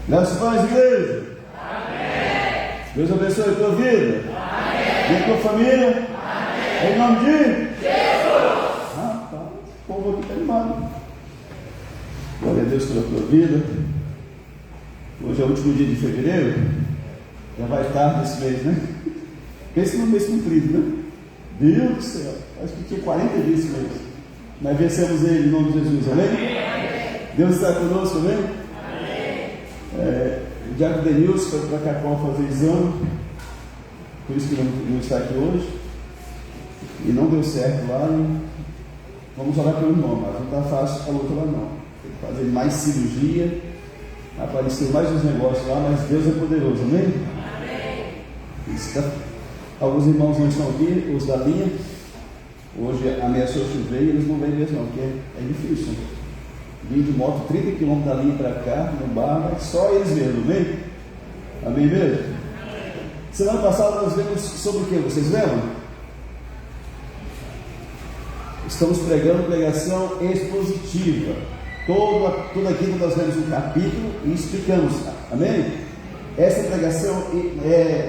Graças a Deus, igreja. Amém. Deus abençoe a tua vida. Amém. E a tua família. Amém. Em nome de Jesus. Rapaz, o povo aqui está animado. Glória a Deus pela tua vida. Hoje é o último dia de fevereiro. Já vai tarde esse mês, né? Esse não é um mês cumprido, né? Deus do céu. Acho que tinha 40 dias esse mês. Mas vencemos ele em nome de Jesus, amém? Amém. Deus está conosco, amém? O Diácono Denilson foi para Cacau fazer exame, por isso que não está aqui hoje, e não deu certo lá. Vamos orar pelo irmão, mas não está fácil a luta lá não. Tem que fazer mais cirurgia, apareceu mais uns negócios lá, mas Deus é poderoso, amém? Amém. Alguns irmãos não estão aqui, os da linha. Hoje ameaçou chover e eles não vêm mesmo, não, porque é difícil. Vim de moto 30 km da linha para cá, no bar, mas só eles mesmo, amém? Amém mesmo? Semana passada nós vimos sobre o que? Vocês lembram? Estamos pregando pregação expositiva. Toda quinta nós lemos um capítulo e explicamos, amém? Essa pregação,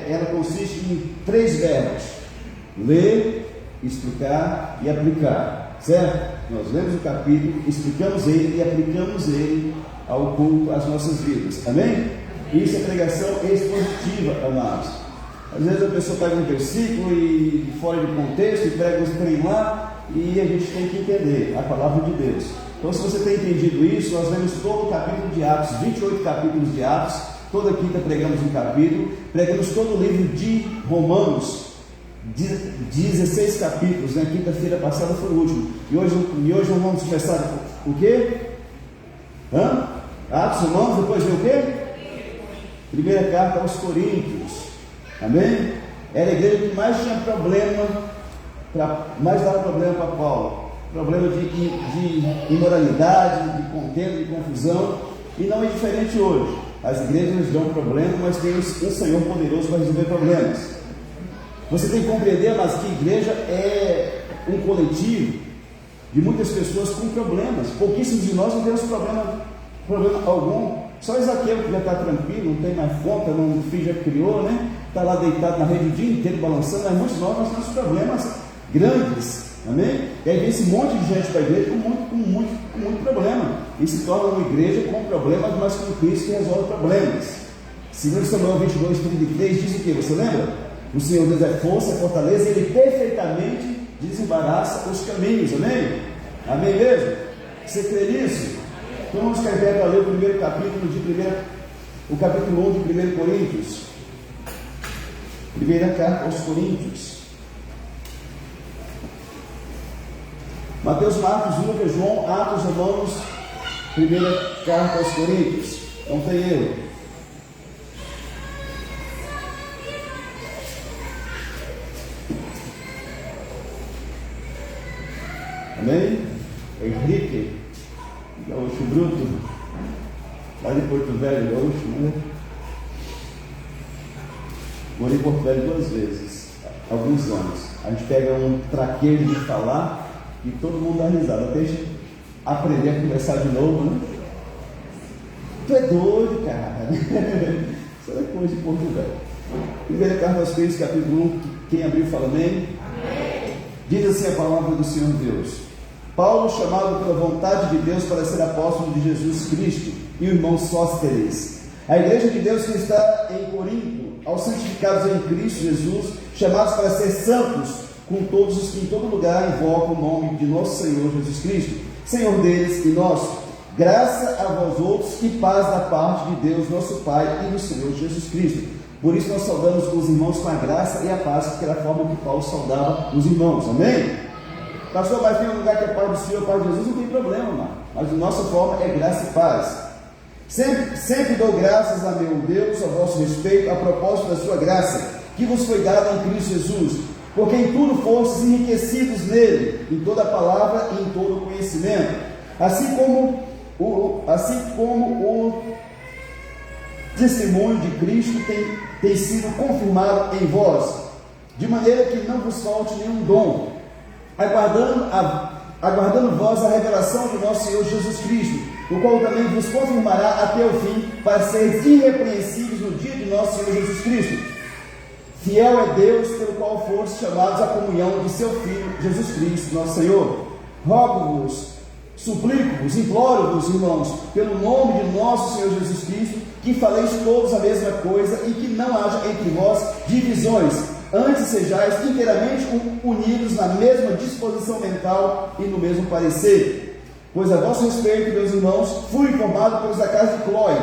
ela consiste em 3 verbos: ler, explicar e aplicar, certo? Nós lemos o capítulo, explicamos ele e aplicamos ele ao culto, às nossas vidas, amém? Isso é pregação expositiva, amados. Às vezes a pessoa pega um versículo e fora de contexto e prega uns trem lá, e a gente tem que entender a palavra de Deus. Então, se você tem entendido isso, nós lemos todo o capítulo de Atos, 28 capítulos de Atos. Toda quinta pregamos um capítulo, pregamos todo o livro de Romanos, 16 capítulos, né? Quinta-feira passada foi o último, e hoje nós vamos começar o quê? Atos, Romanos, depois vem o quê? Primeira carta aos Coríntios, amém? Era a igreja que mais tinha problema, mais dava problema para Paulo, problema de imoralidade, de contenda, de confusão, e não é diferente hoje. As igrejas dão problema, mas temos um Senhor poderoso para resolver problemas. Você tem que compreender, mas que igreja é um coletivo de muitas pessoas com problemas. Pouquíssimos de nós não temos problema algum. Só Isaqueu que já está tranquilo, não tem mais conta, o filho já criou, né? Está lá deitado na rede o dia inteiro balançando, mas muitos de nós temos problemas grandes, amém? E aí vem esse monte de gente para a igreja com muito problema, e se torna uma igreja com problemas, mas com Cristo que resolve problemas. 2 Samuel 22:33 diz o que? Você lembra? O Senhor Deus é força, é fortaleza, e Ele perfeitamente desembaraça os caminhos, amém? Amém mesmo? Você crê nisso? Então vamos ficar em pé para ler o primeiro capítulo o capítulo 1 de 1 Coríntios. Primeira carta aos Coríntios. Mateus, Marcos, Lucas, João, Atos, Romanos, primeira carta aos Coríntios. Não tem erro. Amém? Henrique, gaúcho bruto, lá de Porto Velho, gaúcho, né? Morei em Porto Velho 2 vezes, alguns anos. A gente pega um traqueiro de falar e todo mundo dá risada, até a gente aprender a conversar de novo, né? Tu é doido, cara. Isso é coisa de Porto Velho. Primeira carta aos Coríntios, capítulo 1, quem abriu fala amém? Amém. Diz assim a palavra do Senhor Deus: Paulo, chamado pela vontade de Deus para ser apóstolo de Jesus Cristo, e o irmão Sóstenes, a igreja de Deus que está em Corinto, aos santificados em Cristo Jesus, chamados para ser santos, com todos os que em todo lugar invocam o nome de nosso Senhor Jesus Cristo, Senhor deles e nosso. Graça a vós outros e paz da parte de Deus nosso Pai e do Senhor Jesus Cristo. Por isso nós saudamos os irmãos com a graça e a paz, que era a forma que Paulo saudava os irmãos, amém? Pastor, mas tem um lugar que é Pai do Senhor, Pai de Jesus, não tem problema, mano. Mas a nossa forma é graça e paz. Sempre dou graças a meu Deus a vosso respeito, a propósito da sua graça, que vos foi dada em Cristo Jesus, porque em tudo fostes enriquecidos nele, em toda palavra e em todo conhecimento, assim como o testemunho de Cristo tem sido confirmado em vós, de maneira que não vos falte nenhum dom, aguardando vós a revelação de nosso Senhor Jesus Cristo, o qual também vos confirmará até o fim, para seres irrepreensíveis no dia de nosso Senhor Jesus Cristo. Fiel é Deus, pelo qual fostes chamados à comunhão de seu Filho, Jesus Cristo, nosso Senhor. Rogo-vos, suplico-vos, imploro-vos, irmãos, pelo nome de nosso Senhor Jesus Cristo, que faleis todos a mesma coisa e que não haja entre vós divisões, antes sejais inteiramente unidos na mesma disposição mental e no mesmo parecer. Pois a vosso respeito, meus irmãos, fui informado pelos da casa de Cloé,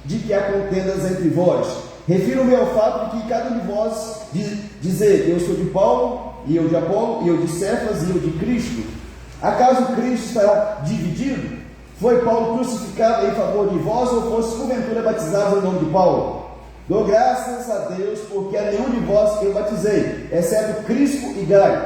de que há contendas entre vós. Refiro-me ao fato de que cada um de vós dizer, eu sou de Paulo, e eu de Apolo, e eu de Cefas, e eu de Cristo. Acaso Cristo estará dividido? Foi Paulo crucificado em favor de vós, ou fosse porventura batizados em nome de Paulo? Dou graças a Deus, porque a nenhum de vós eu batizei, exceto Crispo e Gaio,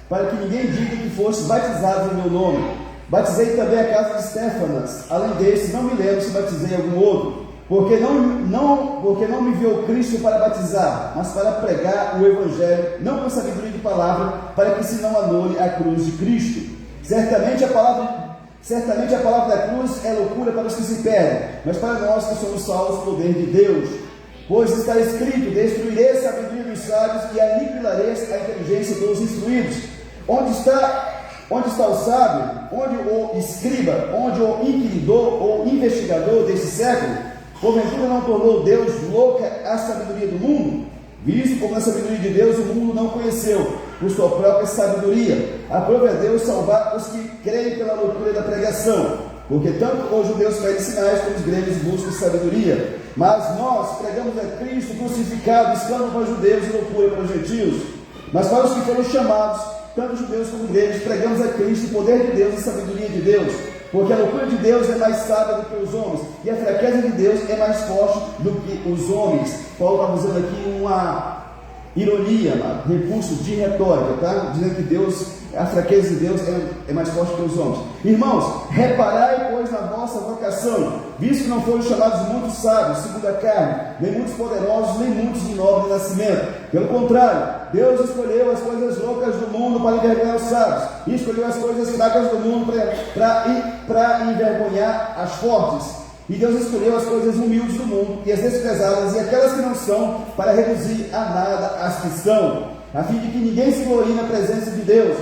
para que ninguém diga que fosse batizados em meu nome. Batizei também a casa de Estéfanas. Além desse, não me lembro se batizei algum outro, porque não me enviou Cristo para batizar, mas para pregar o Evangelho, não com sabedoria de palavra, para que se não anule a cruz de Cristo. Certamente a palavra da cruz é loucura para os que se perdem, mas para nós que somos salvos, poder de Deus. Pois está escrito, destruirei a sabedoria dos sábios e aniquilarei a inteligência dos instruídos. Onde está o sábio? Onde o escriba? Onde o inquiridor ou investigador desse século? Porventura não tornou Deus louca a sabedoria do mundo? Visto como a sabedoria de Deus o mundo não conheceu, por sua própria sabedoria. Aprove a Deus salvar os que creem pela loucura da pregação, porque tanto os judeus pedem sinais, como os gregos buscam sabedoria. Mas nós pregamos a Cristo crucificado, escândalo para os judeus e loucura para os gentios. Mas para os que foram chamados, tanto judeus como gregos, pregamos a Cristo o poder de Deus e a sabedoria de Deus. Porque a loucura de Deus é mais sábia do que os homens, e a fraqueza de Deus é mais forte do que os homens. Paulo está usando aqui uma ironia, recurso de retórica, tá? Dizendo que a fraqueza de Deus é mais forte que os homens. Irmãos, reparai, pois, na vossa vocação, visto que não foram chamados muitos sábios, segundo a carne, nem muitos poderosos, nem muitos de nobre nascimento. Pelo contrário, Deus escolheu as coisas loucas do mundo para envergonhar os sábios, e escolheu as coisas fracas do mundo para envergonhar as fortes. E Deus escolheu as coisas humildes do mundo e as desprezadas e aquelas que não são, para reduzir a nada as que são, a fim de que ninguém se glorie na presença de Deus.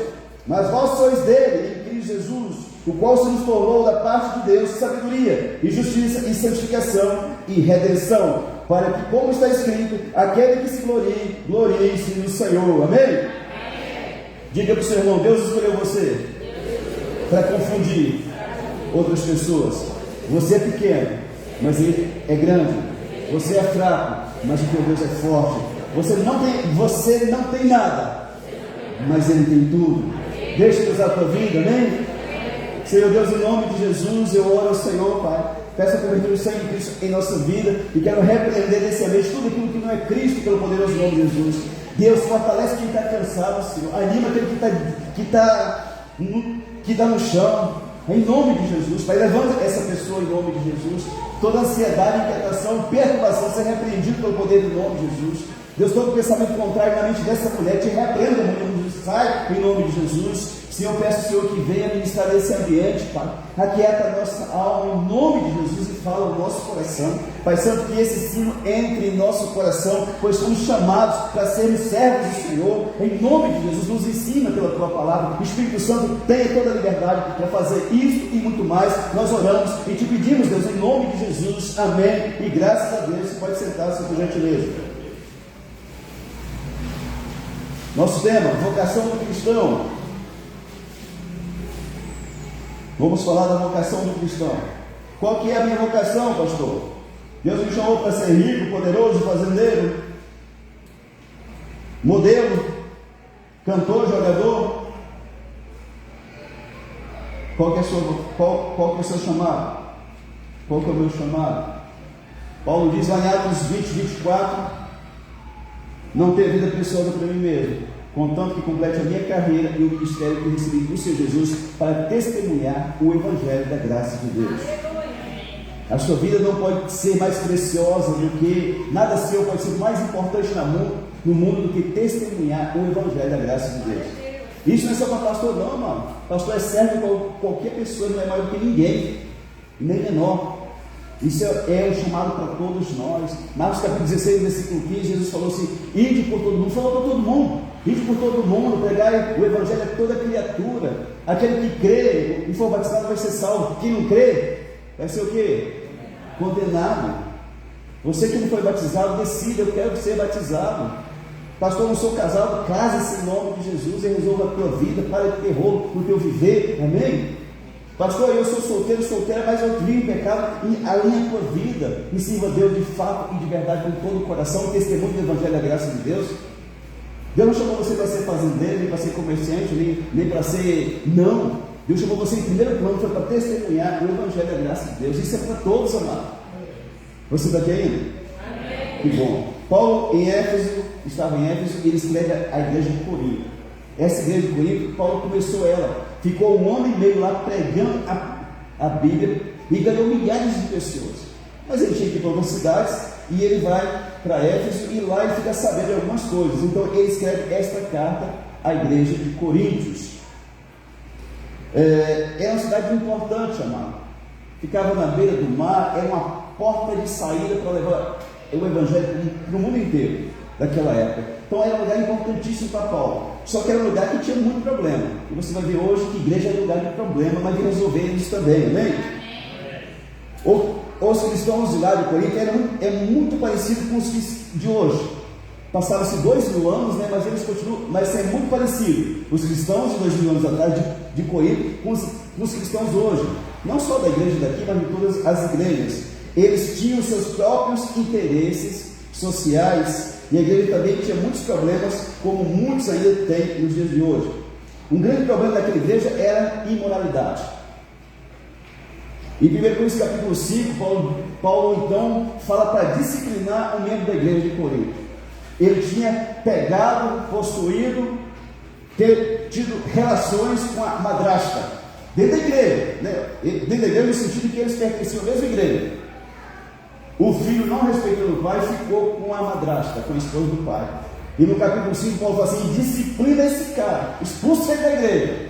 Mas vós sois dele, em Cristo Jesus, o qual se nos tornou da parte de Deus sabedoria, e justiça, e santificação, e redenção, para que, como está escrito, aquele que se glorie, glorie-se no Senhor. Amém? Amém. Diga para o seu irmão, Deus escolheu você para confundir outras pessoas. Você é pequeno, mas ele é grande. Você é fraco, mas o teu Deus é forte. Você não tem nada, mas ele tem tudo. Deixa Ele usar a tua vida, amém? Senhor Deus, em nome de Jesus, eu oro ao Senhor, Pai. Peço a cobertura do sangue de Cristo em nossa vida e quero repreender desse ambiente tudo aquilo que não é Cristo, pelo poderoso nome de Jesus. Deus, fortalece quem está cansado, Senhor. Anima aquele que está no chão. Em nome de Jesus, Pai, levanta essa pessoa em nome de Jesus. Toda ansiedade, inquietação, perturbação, seja repreendido pelo poder do nome de Jesus. Deus, todo pensamento contrário na mente dessa mulher, te repreenda em nome de Jesus. Sai em nome de Jesus. Senhor, eu peço ao Senhor que venha ministrar esse ambiente, Pai. Aquieta a nossa alma em nome de Jesus e fala ao nosso coração. Pai Santo, que esse ensino entre em nosso coração, pois fomos chamados para sermos servos do Senhor. Em nome de Jesus, nos ensina pela Tua palavra. O Espírito Santo tenha toda a liberdade para fazer isto e muito mais. Nós oramos e te pedimos, Deus, em nome de Jesus. Amém. E graças a Deus, você pode sentar-se, por gentileza. Nosso tema, vocação do cristão. Vamos falar da vocação do cristão. Qual que é a minha vocação, pastor? Deus me chamou para ser rico, poderoso, fazendeiro, modelo, cantor, jogador. Qual que é o seu chamado? Qual que é o meu chamado? Paulo diz lá em Atos 20, 24: não ter vida preciosa para mim mesmo, contanto que complete a minha carreira e o ministério que recebi do Senhor Jesus para testemunhar o Evangelho da graça de Deus. A sua vida não pode ser mais preciosa do que, nada seu pode ser mais importante no mundo do que testemunhar o Evangelho da graça de Deus. Isso não é só para pastor não, mano. Pastor é servo para qualquer pessoa, não é maior do que ninguém. nem menor. Isso é o chamado para todos nós. Marcos capítulo 16, versículo 15, Jesus falou assim: ide por todo mundo, falou para todo mundo, ide por todo mundo, pregai o evangelho a toda criatura. Aquele que crê e for batizado vai ser salvo. Quem não crê, vai ser o quê? Condenado. Você que não foi batizado, decida: eu quero ser batizado. Pastor, eu não sou casado, case-se em nome de Jesus e resolva a tua vida, para de ter rolo no teu viver, amém? Pastor, eu sou solteira, mas eu vivo em pecado, e alinha a tua vida, e sirva a Deus de fato e de verdade com todo o coração, testemunho do Evangelho da graça de Deus. Deus não chamou você para ser fazendeiro, nem para ser comerciante, nem para ser, não. Deus chamou você em primeiro plano, foi para testemunhar o Evangelho da graça de Deus. Isso é para todos, amado. Você está aqui ainda? Amém. Que bom. Paulo estava em Éfeso, e ele escreve a igreja de Corinto. Essa igreja de Corinto, Paulo começou ela, ficou 1 ano e meio lá pregando a Bíblia e ganhou milhares de pessoas. Mas ele tinha que ir para outras cidades, e ele vai para Éfeso, e lá ele fica sabendo de algumas coisas. Então ele escreve esta carta à igreja de Coríntios. É uma cidade importante, amado. Ficava na beira do mar, era uma porta de saída para levar o Evangelho para o mundo inteiro daquela época. Então era um lugar importantíssimo para Paulo. Só que era um lugar que tinha muito problema. E você vai ver hoje que igreja é lugar de problema, mas de resolver isso também, amém? Os cristãos de lá de Corinto é muito parecido com os de hoje. Passaram-se 2000 anos, né, mas eles continuam, mas é muito parecido. Os cristãos de 2000 anos atrás de Corinto com os cristãos hoje. Não só da igreja daqui, mas de todas as igrejas. Eles tinham seus próprios interesses sociais, e a igreja também tinha muitos problemas, como muitos ainda têm nos dias de hoje. Um grande problema daquela igreja era a imoralidade. Em 1 Coríntios capítulo 5, Paulo então fala para disciplinar um membro da igreja de Corinto. Ele tinha pegado, possuído, tido relações com a madrasta dentro da igreja, né? Dentro da igreja no sentido que eles pertenciam à mesma igreja. O filho, não respeitando o pai, ficou com a madrasta, com a esposa do pai. E no capítulo 5, Paulo fala assim: disciplina esse cara, expulsa ele da igreja.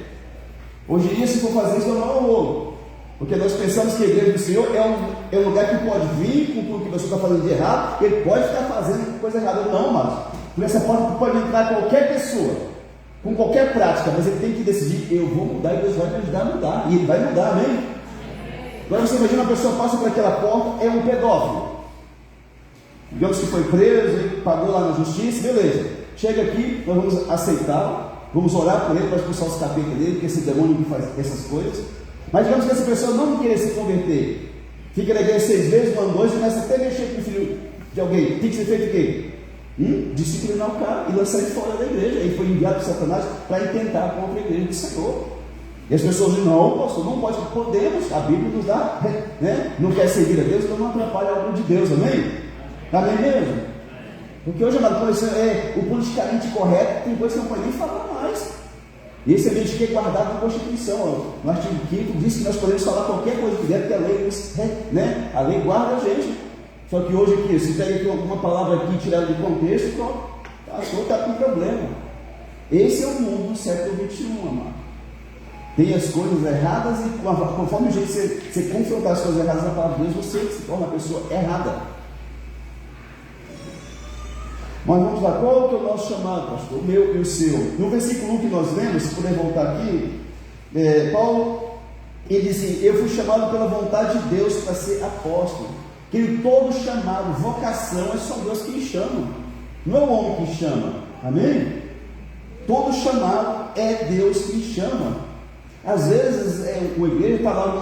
Hoje em dia, se for fazer isso, eu não vou. Porque nós pensamos que a igreja do Senhor é um lugar que pode vir com tudo que você está fazendo de errado, ele pode estar fazendo coisa errada. Não, mas por essa porta pode entrar qualquer pessoa, com qualquer prática, mas ele tem que decidir: eu vou mudar, e Deus vai me ajudar a mudar, e ele vai mudar, amém? Agora você imagina, uma pessoa passa por aquela porta, é um pedófilo, digamos que foi preso, pagou lá na justiça, beleza, chega aqui, nós vamos aceitá-lo, vamos orar por ele para expulsar os capetas dele, porque esse demônio que faz essas coisas. Mas digamos que essa pessoa não querer se converter, fica na igreja 6 meses, 1 ano, 2, começa até a mexer com o filho de alguém. Tem que ser feito o quê? Disciplinar o cara e lançar ele fora da igreja. Ele foi enviado por Satanás para intentar contra a igreja do Senhor. E as pessoas dizem: não, pastor, não pode, podemos, a Bíblia nos dá, né? Não quer seguir a Deus, então não atrapalha a obra de Deus, amém? Amém mesmo? Porque hoje, amado, o politicamente correto, tem coisa que não pode nem falar mais. Esse ambiente que é guardado na Constituição, no artigo 5º, diz que nós podemos falar qualquer coisa que der, porque a lei, né? A lei guarda a gente. Só que hoje aqui, se pega aqui alguma palavra aqui tirada de contexto, pronto, está com problema. Esse é o mundo do século XXI, amado. Tem as coisas erradas, e conforme o jeito que você confrontar as coisas erradas na palavra de Deus, você se torna uma pessoa errada. Mas vamos lá, qual que é o nosso chamado, pastor? O meu e o seu. No versículo 1 que nós lemos, se puder voltar aqui, Paulo, ele diz assim: eu fui chamado pela vontade de Deus para ser apóstolo. Que todo chamado, vocação, é só Deus que chama, não é o homem que chama, amém? Todo chamado é Deus que chama. Às vezes o igreja está lá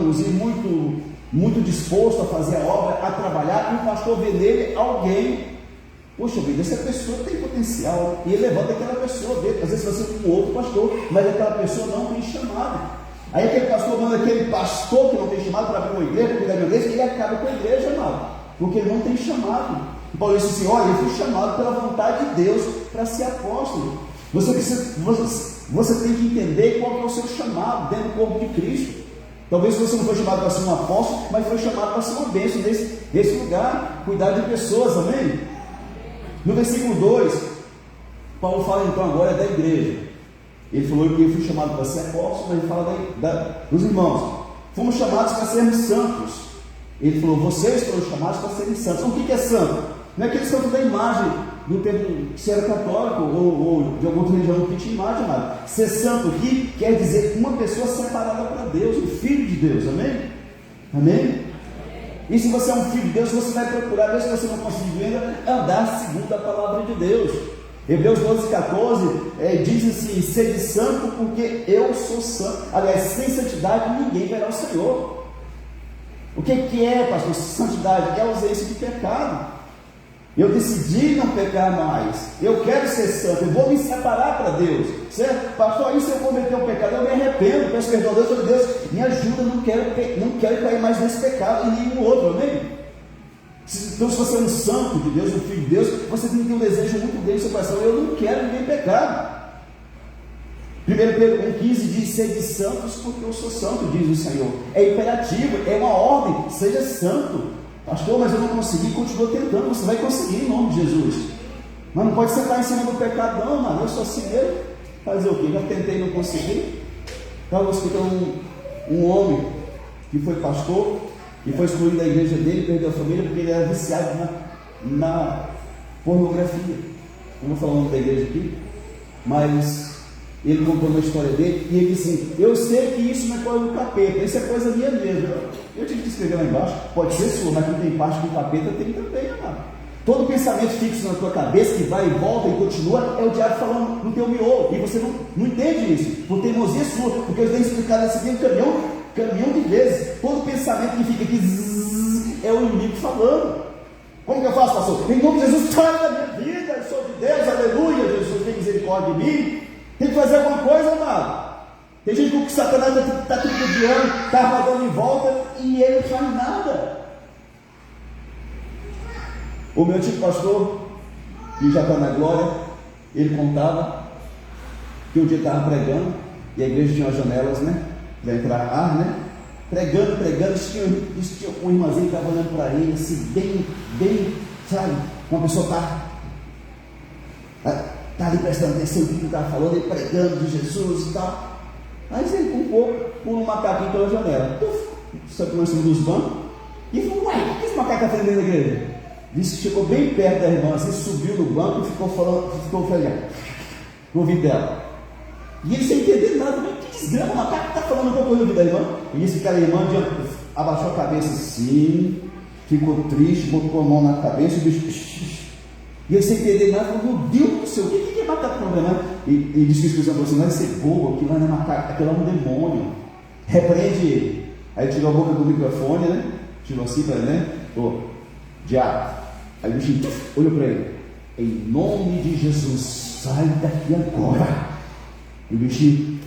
muito disposto a fazer a obra, a trabalhar, e o pastor vê nele alguém. Poxa vida, essa pessoa tem potencial, e ele levanta aquela pessoa dele. Às vezes você tem um outro pastor, mas aquela pessoa não tem chamado. Aí aquele pastor manda aquele pastor que não tem chamado para abrir uma igreja, para cuidar de uma igreja, e ele acaba com a igreja, amado, porque ele não tem chamado. E Paulo disse assim: olha, eu fui chamado pela vontade de Deus para ser apóstolo. Você tem que entender qual que é o seu chamado dentro do corpo de Cristo. Talvez você não foi chamado para ser um apóstolo, mas foi chamado para ser uma bênção nesse lugar, cuidar de pessoas, amém? No versículo 2, Paulo fala então agora da igreja. Ele falou que eu fui chamado para ser apóstolo, mas ele fala dos irmãos. Fomos chamados para sermos santos. Ele falou, vocês foram chamados para serem santos. O que é santo? Não é aquele santo da imagem do tempo que era católico ou de alguma outra religião que tinha imagem, nada. Ser santo aqui quer dizer uma pessoa separada para Deus, o Filho de Deus, amém? Amém? E se você é um filho de Deus, você vai procurar, mesmo que você não conseguir ainda, andar segundo a palavra de Deus. Hebreus 12:14 diz assim, sede santo porque eu sou santo. Aliás, sem santidade ninguém verá o Senhor. O que é, pastor? Santidade é a ausência de pecado. Eu decidi não pecar mais. Eu quero ser santo. Eu vou me separar para Deus. Certo? Pastor, e se eu cometer um pecado? Eu me arrependo. Peço perdão a Deus. Eu falo, Deus, me ajuda. Não quero cair mais nesse pecado e nenhum outro. Amém? Então, se você é um santo de Deus, um filho de Deus, você tem que ter um desejo muito grande no seu coração. Eu não quero viver em pecado. 1 Pedro 1,15 diz, sede santos porque eu sou santo, diz o Senhor. É imperativo, é uma ordem. Seja santo. Pastor, mas eu não consegui, continua tentando, você vai conseguir em nome de Jesus. Mas não pode sentar em cima do pecado, não, mano. Eu sou assim mesmo. Fazer o quê? Já tentei e não consegui. Estava escutando um homem que foi pastor e foi excluído da igreja dele, perdeu a família porque ele era viciado na pornografia. Eu não vou falar o nome da igreja aqui, mas ele contou uma história dele e ele disse assim, eu sei que isso não é coisa do capeta, isso é coisa minha mesmo. Eu tive que escrever lá embaixo, pode ser sua, mas não tem parte do capeta, tem também, amado. Todo pensamento fixo na tua cabeça, que vai e volta e continua, é o diabo falando no teu miolo, e você não entende isso, por teimosia sua, porque eu tenho explicado esse aqui, caminhão de vezes. Todo pensamento que fica aqui, é o inimigo falando. Como que eu faço, pastor? Em nome de Jesus, sai da minha vida, eu sou de Deus, aleluia, Jesus tem misericórdia de mim. Tem que fazer alguma coisa, amado. Tem gente que o Satanás está tripudiando, está rodando em volta e ele não faz nada. O meu antigo pastor, que já está na glória, ele contava que um dia estava pregando e a igreja tinha umas janelas, né? Para entrar ar, né? Pregando, tinha um irmãzinho que estava olhando para ele, assim, bem, sabe? Uma pessoa está ali prestando atenção no que ele estava falando, ele pregando de Jesus e tal. Aí ele com um pouco, pula um macaquinho pela janela, só que nós estamos nos bancos, e falou, uai, o que esse macaco está fazendo dentro da igreja? Disse que chegou bem perto da irmã, assim, subiu no banco e ficou falando no ouvido dela. E ele sem entender nada, mas que desgrama, o macaco está falando alguma coisa no ouvido da irmã. E disse que a irmã abaixou a cabeça assim, ficou triste, botou a mão na cabeça e o bicho. E ele sem entender nada, falou, meu Deus do céu, o que é macaco problema? E disse que o Espírito Santo falou assim, não é ser bobo, aquilo não é macaco, aquilo é um demônio. Repreende ele. Aí tirou a boca do microfone, né? Tirou assim para ele, né? Diabo. Aí o bichinho olhou para ele. Em nome de Jesus, sai daqui agora. E o bichinho.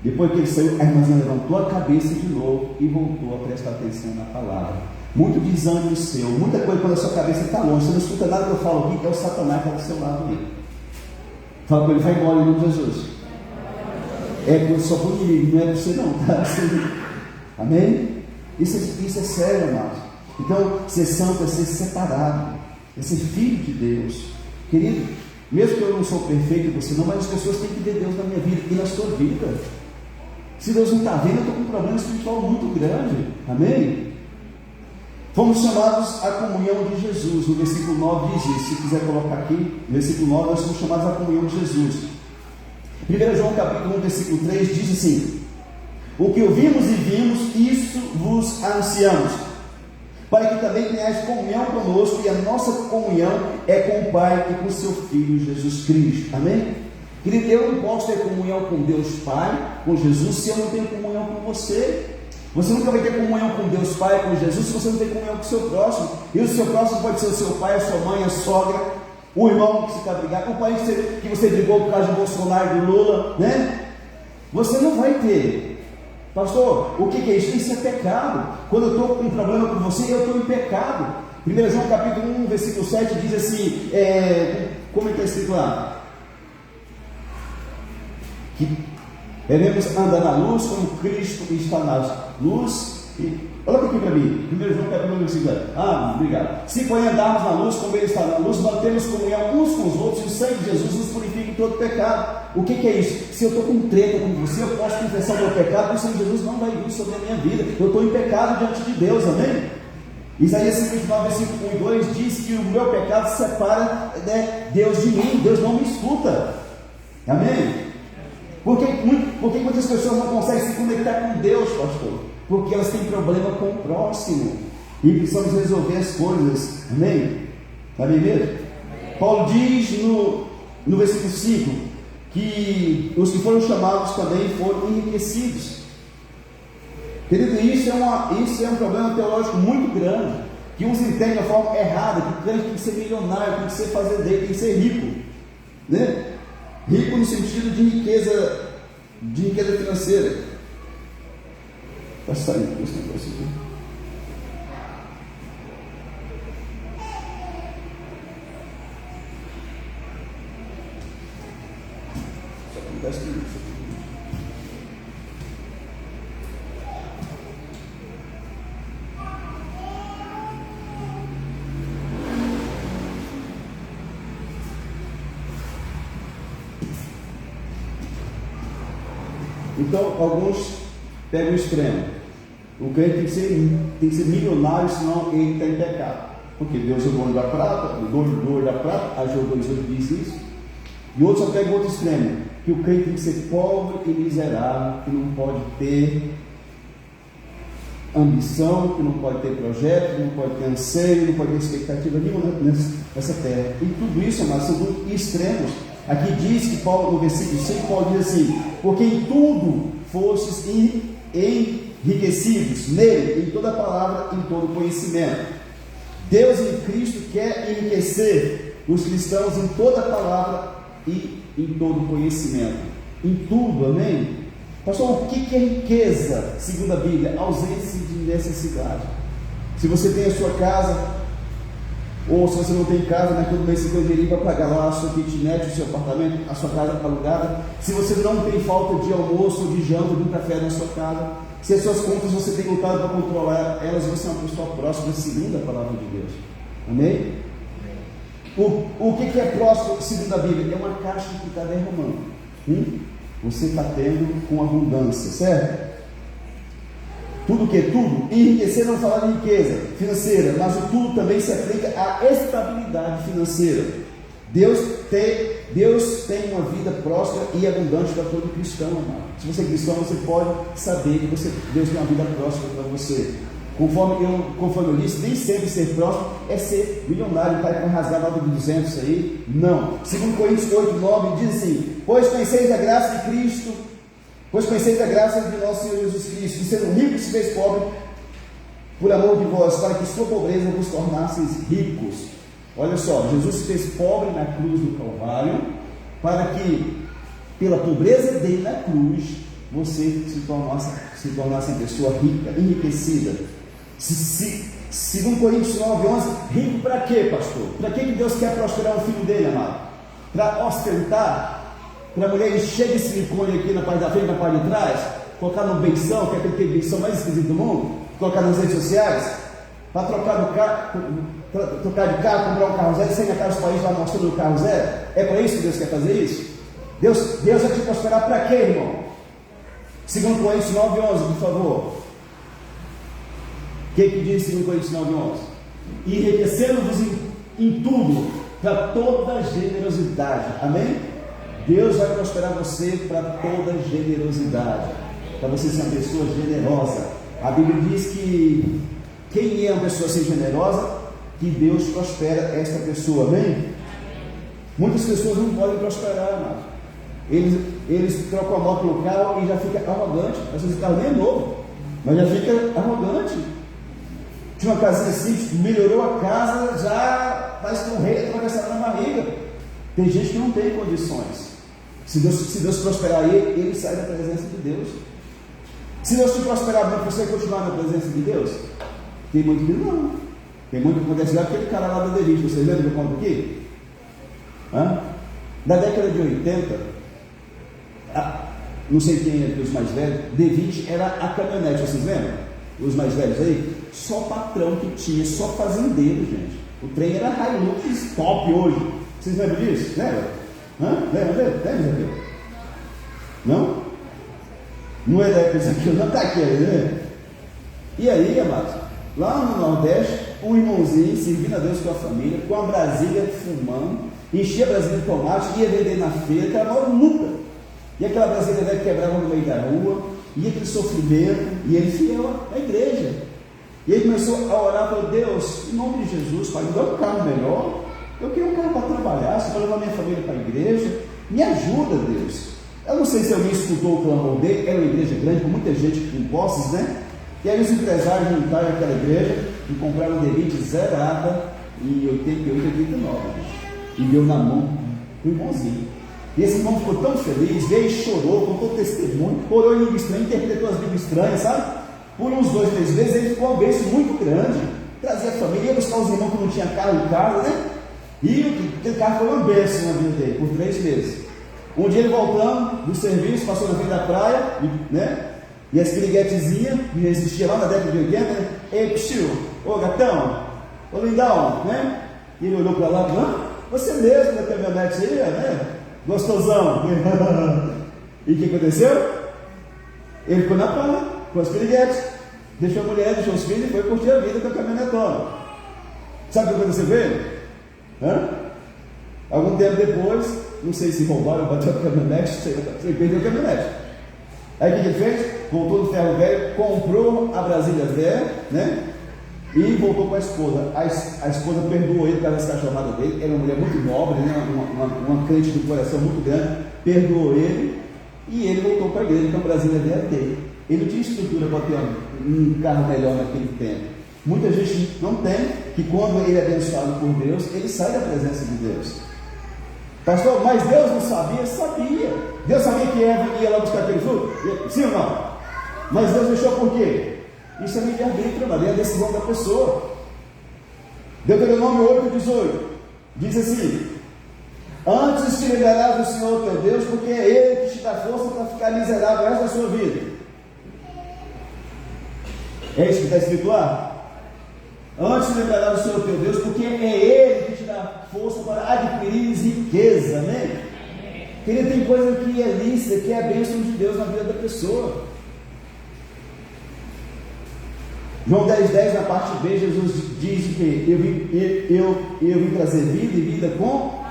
Depois que ele saiu, a irmãzinha levantou a cabeça de novo e voltou a prestar atenção na palavra. Muito desânimo seu, muita coisa quando a sua cabeça está longe, você não escuta nada que eu falo aqui, que é o Satanás que está do seu lado ali. Fala com ele, vai embora em nome de Jesus. É só para o inimigo, não é para você não, tá? Amém? Isso é sério, amados. Então, ser santo é ser separado, é ser filho de Deus. Querido, mesmo que eu não sou perfeito, você não, mas as pessoas têm que ver Deus na minha vida e na sua vida. Se Deus não está vendo, eu estou com um problema espiritual muito grande. Amém? Fomos chamados à comunhão de Jesus. No versículo 9 diz isso. Se quiser colocar aqui, no versículo 9 nós somos chamados à comunhão de Jesus. 1 João capítulo 1, versículo 3 diz assim: o que ouvimos e vimos, isso vos anunciamos, para que também tenhais comunhão conosco, e a nossa comunhão é com o Pai e com o seu Filho Jesus Cristo. Amém? Querido, eu não posso ter comunhão com Deus Pai, com Jesus, se eu não tenho comunhão com você. Você nunca vai ter comunhão com Deus Pai, com Jesus, se você não tem comunhão com o seu próximo. E o seu próximo pode ser o seu pai, a sua mãe, a sogra, o irmão que você está brigando, o país que você brigou por causa de Bolsonaro e do Lula, né? Você não vai ter. Pastor, o que é isso? Isso é pecado. Quando eu estou com um problema com você, eu estou em pecado. 1 João capítulo 1, versículo 7 diz assim, como é que está escrito lá? Que devemos andar na luz como Cristo está na luz, Olha aqui para mim, 1 João capítulo versículo. Obrigado. Se porém andarmos na luz, como Ele está na luz, mantemos comunhão uns com os outros, e o sangue de Jesus nos purifica de todo pecado. O que é isso? Se eu estou com treta com você, eu posso confessar o meu pecado, porque o sangue de Jesus não vai vir sobre a minha vida. Eu estou em pecado diante de Deus, amém? Isaías 59, versículo 1 e 2 diz que o meu pecado separa, Deus de mim, Deus não me escuta, amém? Por que muitas pessoas não conseguem se conectar com Deus, pastor? Porque elas têm problema com o próximo e precisamos resolver as coisas, amém? Amém mesmo? Paulo diz no versículo 5 que os que foram chamados também foram enriquecidos. Querido, isso é um problema teológico muito grande, que uns entendem de forma errada, que o crente tem que ser milionário, tem que ser fazendeiro, tem que ser rico, né? Rico no sentido de riqueza financeira. Vai sair esse negócio aqui. Só acontece com isso. Então, alguns pegam o extremo. O crente tem que ser milionário, senão ele está em pecado. Porque Deus é o dono da prata, o dono da prata, a João 2,8 diz isso. E outros só pegam outro extremo, que o crente tem que ser pobre e miserável, que não pode ter ambição, que não pode ter projeto, que não pode ter anseio, não pode ter expectativa nenhuma nessa terra. E tudo isso, amados, são extremos. Aqui diz que Paulo, no versículo 5, Paulo diz assim: porque em tudo fostes enriquecidos nele, em toda palavra, em todo conhecimento. Deus em Cristo quer enriquecer os cristãos em toda palavra e em todo conhecimento. Em tudo, amém? Pastor, o que é riqueza? Segundo a Bíblia, ausência de necessidade. Se você tem a sua casa, ou se você não tem casa, mas todo mês você tem dinheiro para pagar lá a sua kitnet, o seu apartamento, a sua casa alugada. Se você não tem falta de almoço, ou de janta, ou de um café na sua casa. Se as suas contas você tem lutado para controlar elas, você é uma pessoa próxima, segundo a palavra de Deus. Amém? O que é próximo, segundo a Bíblia? É uma caixa que está derramando. Você está tendo com abundância, certo? Tudo que? Tudo. Enriquecer não fala de riqueza financeira, mas o tudo também se aplica à estabilidade financeira. Deus tem uma vida próspera e abundante para todo cristão, amado. Se você é cristão, você pode saber que Deus tem uma vida próspera para você. Conforme eu disse, nem sempre ser próspero é ser milionário, está para rasgar nota de 200 aí. Não. Segundo Coríntios 8:9 diz assim: pois conheceis a graça de Cristo, pois conheceis a graça de nosso Senhor Jesus Cristo, que sendo rico se fez pobre por amor de vós, para que sua pobreza vos tornasseis ricos. Olha só, Jesus se fez pobre na cruz do Calvário, para que pela pobreza dele na cruz você se tornasse pessoa rica, enriquecida. Segundo Coríntios 9:11, rico para quê, pastor? Para que Deus quer prosperar o filho dele, amado? Para ostentar? Para a mulher encher de silicone aqui na parte da frente, na parte de trás, colocar no beição, que é aquele beição mais esquisito do mundo, colocar nas redes sociais, para trocar de carro, comprar um carro zero, sem a cara dos países lá mostrando o carro zero? É para isso que Deus quer fazer isso? Deus vai te prosperar para quê, irmão? Segundo Coríntios 9:11, por favor. O que diz segundo Coríntios 9:11? Enriquecendo-vos em tudo, para toda generosidade. Amém? Deus vai prosperar você para toda generosidade, para você ser uma pessoa generosa. A Bíblia diz que quem é uma pessoa assim generosa, que Deus prospera esta pessoa, amém? Muitas pessoas não podem prosperar, amado. Eles trocam a moto no carro e já fica arrogante. Às vezes o carro nem é novo, mas já fica arrogante. Tinha uma casinha assim, melhorou a casa, já parece que um rei atravessado na barriga. Tem gente que não tem condições. Se Deus prosperar ele sai da presença de Deus. Se Deus te prosperar, você vai continuar na presença de Deus? Tem muito que não. Tem muito que acontece lá, aquele cara lá da Delite, vocês lembram que eu conto aqui? Na década de 80, não sei quem é dos mais velhos, D20 era a caminhonete, vocês lembram? os mais velhos aí, só patrão que tinha, só fazendeiro, gente. O trem era Hilux top hoje. Vocês lembram disso? Lembra? Lembra? Não? Não é da época isso aqui, não está aqui, né? E aí, amados, lá no Nordeste, um irmãozinho servindo a Deus com a família, com a Brasília fumando, enchia a Brasília de tomate, ia vender na feira, que era maior nunca. E aquela Brasília velha quebrava no meio da rua, e aquele sofrimento, e ele fiel à igreja. E ele começou a orar, falou: Deus, em nome de Jesus, Pai, me dá um carro melhor, eu quero um carro para trabalhar, para levar minha família para a igreja, me ajuda, Deus. Eu não sei se alguém escutou o clamor dele, era uma igreja grande, com muita gente com posses, né? E aí os empresários juntaram aquela igreja e compraram um D20 zerada em 88, 89, e deu na mão do irmãozinho. E esse irmão ficou tão feliz, veio e chorou, contou testemunho, orou em língua estranha, interpretou as línguas estranhas, sabe? Por uns 2, 3 meses ele ficou uma bênção muito grande, trazia a família, ia buscar os irmãos que não tinham carro em casa, né? E aquele carro foi uma bênção na vida dele, por 3 meses. Um dia ele voltando do serviço, passou na frente da praia, né? E as piriguetezinhas, que existia lá na década de 80, né? Ei, psiu, ô gatão, ô lindão, né? E ele olhou para lá e falou: você mesmo da caminhonete aí, né? Gostosão. E o que aconteceu? Ele ficou na praia com as piriguetes, deixou a mulher, deixou os filhos e foi curtir a vida com a caminhonetona. Sabe o que aconteceu com ele? Algum tempo depois, não sei se roubaram, bateu a caminhonete, ele perdeu a caminhonete. Aí o que ele fez? Voltou no ferro velho, comprou a Brasília velha, né? E voltou com a esposa. A esposa perdoou ele por causa das cachorradas dele. Era uma mulher muito nobre, né? uma crente do coração muito grande. Perdoou ele e ele voltou para a igreja com a Brasília velha dele. Ele não tinha estrutura para ter um carro melhor naquele tempo. Muita gente não tem, que quando ele é abençoado por Deus, ele sai da presença de Deus. Pastor, mas Deus não sabia? Sabia. Deus sabia que Eva ia lá buscar aquele fruto? Sim ou não? Mas Deus deixou por quê? Isso é livre-arbítrio, é a decisão da pessoa. Deuteronômio 8:18 diz assim: antes te lembrarás do Senhor teu Deus, porque é Ele que te dá força para ficar miserável o resto da sua vida. É isso que está escrito lá? Antes te lembrarás do Senhor teu Deus, porque é Ele que te dá força para adquirir riqueza, né? Querido, tem coisa que é lícita, que é a bênção de Deus na vida da pessoa. João 10:10, na parte B, Jesus diz que eu vim trazer vida e vida com